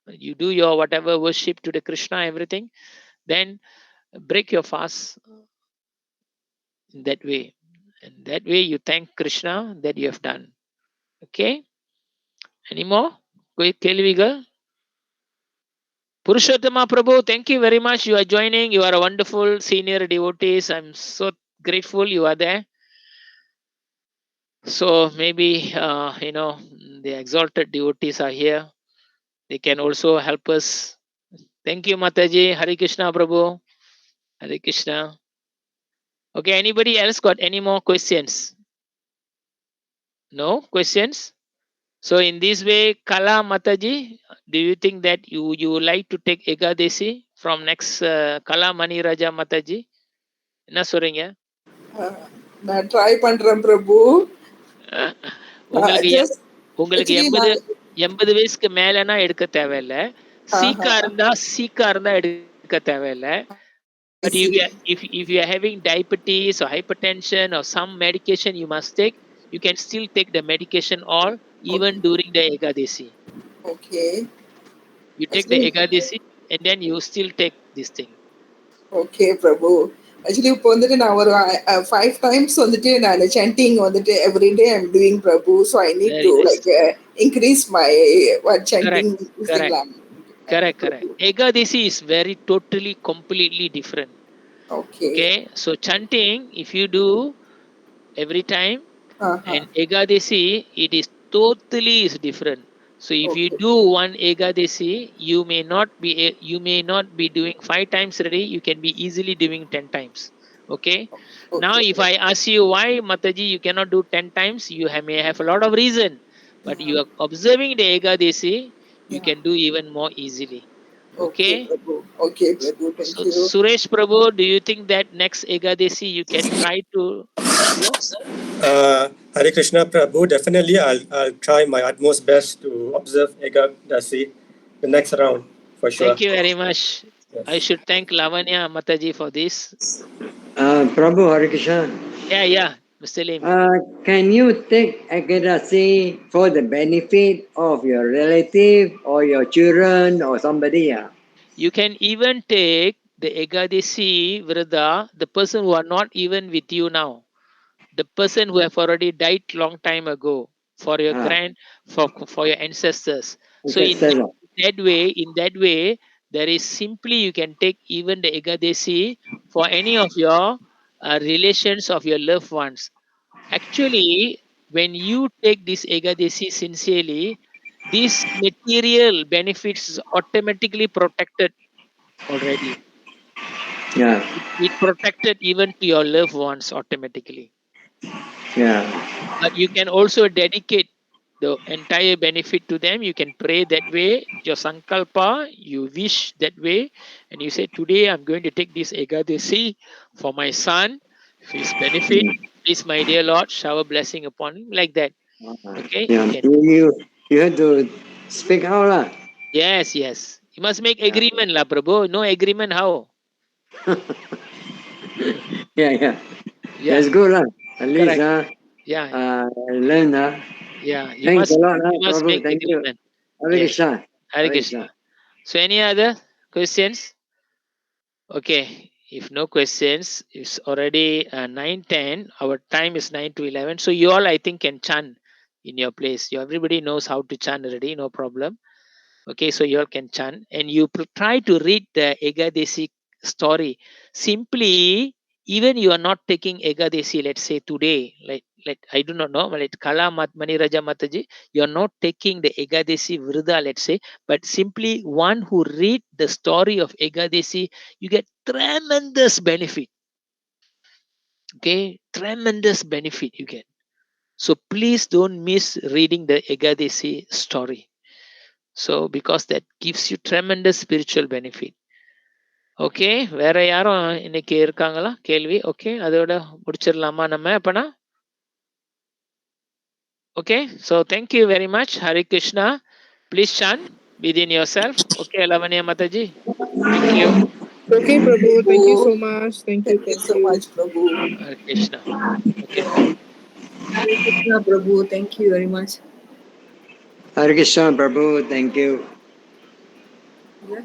You do your whatever worship to the Krishna, everything. Then break your fast in that way. And that way you thank Krishna that you have done. Okay? Any more? Kelvigal? Purushottama Prabhu, thank you very much. You are joining. You are a wonderful senior devotees. I'm so grateful you are there. So maybe, the exalted devotees are here. They can also help us. Thank you, Mataji. Hare Krishna, Prabhu. Hare Krishna. Okay, anybody else got any more questions? No questions? So in this way, Kala Mataji, do you think that you would like to take Ekadasi from next Kala Mani Raja Mataji? என்ன சொல்றீங்க? நான் try பண்றேன் பிரபு. உங்களுக்கு Just உங்களுக்கு actually 80 நான் 80 வயசுக்கு மேலனா எடுக்க தேவையில்ல. சீக்கா இருந்தா எடுக்க தேவையில்ல. I But see. if you are having diabetes or hypertension or some medication you must take, you can still take the medication all even Okay. during the Ekadasi. Okay. You take the Actually, Ekadasi and then you still take this thing. okay, Prabhu. Actually, இப்போ வந்துட்டு நான் ஒரு 5 times வந்துட்டு நான் chanting வந்துட்டு every day I'm doing Prabhu. So I need Very to nice. like increase my chanting Correct. this thing Correct. lah. Correct. Ekadasi is very totally completely different. Okay. Okay. So chanting, if you do every time, Uh-huh. and Ekadasi, it is totally is different. So if you Okay. do one Ekadasi, you may not be doing 5 times a day. You can be easily doing 10 times. Okay. Now, Okay. if I ask you why Mataji you cannot do 10 times, you may have a lot of reason. But you are observing the Ekadasi, you Yeah. can do even more easily. Okay, Okay. Prabhu. Okay, Prabhu. Thank So you. Suresh Prabhu, do you think that next Ekadasi you can try to observe? Hare Krishna Prabhu, definitely I'll try my utmost best to observe Ekadasi the next round for sure. Thank you very much. I Yes. should thank Lavanya Mataji for this. Prabhu Hare Krishna. Yeah, Mr. Lim. Can you take Ekadasi for the benefit of your relative or your children or somebody? You can even take the Ekadasi Vrida, the person who are not even with you now, the person who have already died long time ago, for your Ah, for your ancestors. So ancestors. in that way, there is simply you can take even the Ekadasi for any of your relations of your loved ones. Actually, when you take this Ekadasi sincerely, this material benefits is automatically protected already. Yeah, It protected even to your loved ones automatically. yeah. But you can also dedicate the entire benefit to them. You can pray that way, your sankalpa, you wish that way, and you say, today I'm going to take this Ekadasi for my son, for his benefit. Please, my dear Lord, shower blessing upon him, like that. Okay, you Yeah. can. You have to speak out lah. Yes. You must make Yeah. agreement, la Prabhu. No agreement, how? Yeah. That's Yeah, good lah. At least correct. Yeah, learn yeah. You Thanks a must lot you must Prabhu. make Thank you. agreement. Hare Yes. Krishna. Hare Hare Krishna. Krishna. So any other questions? Okay. If no questions, it's already 9:10. Our time is 9 to 11. So you all, I think, can chant in your place. Everybody knows how to chant already. No problem. Okay, so you all can chant and you try to read the Ekadasi story. Simply, even you are not taking Ekadasi, let's say today, like I do not know, like Kala Mani Raja Mataji, you are not taking the Ekadasi Vrida, let's say, but simply one who read the story of Ekadasi, you get tremendous benefit. Okay, tremendous benefit you get. So please don't miss reading the Ekadasi story. So because that gives you tremendous spiritual benefit. Okay, வேற யாரும் இன்னைக்கு இருக்காங்களா கேள்வி? Okay, அதோட முடிச்சிடலாமா நம்ம அப்பனா? Okay, so thank you very much. Hare Krishna. Please chant within yourself. Okay, Lavanya Mataji. Thank you. Okay, Prabhu. Thank you so much. Thank you. Thank you Thank so you. much, Prabhu. Hare Krishna. Okay. Hare Krishna, Prabhu. Thank you very much. Hare Krishna Prabhu. Thank you. Yeah.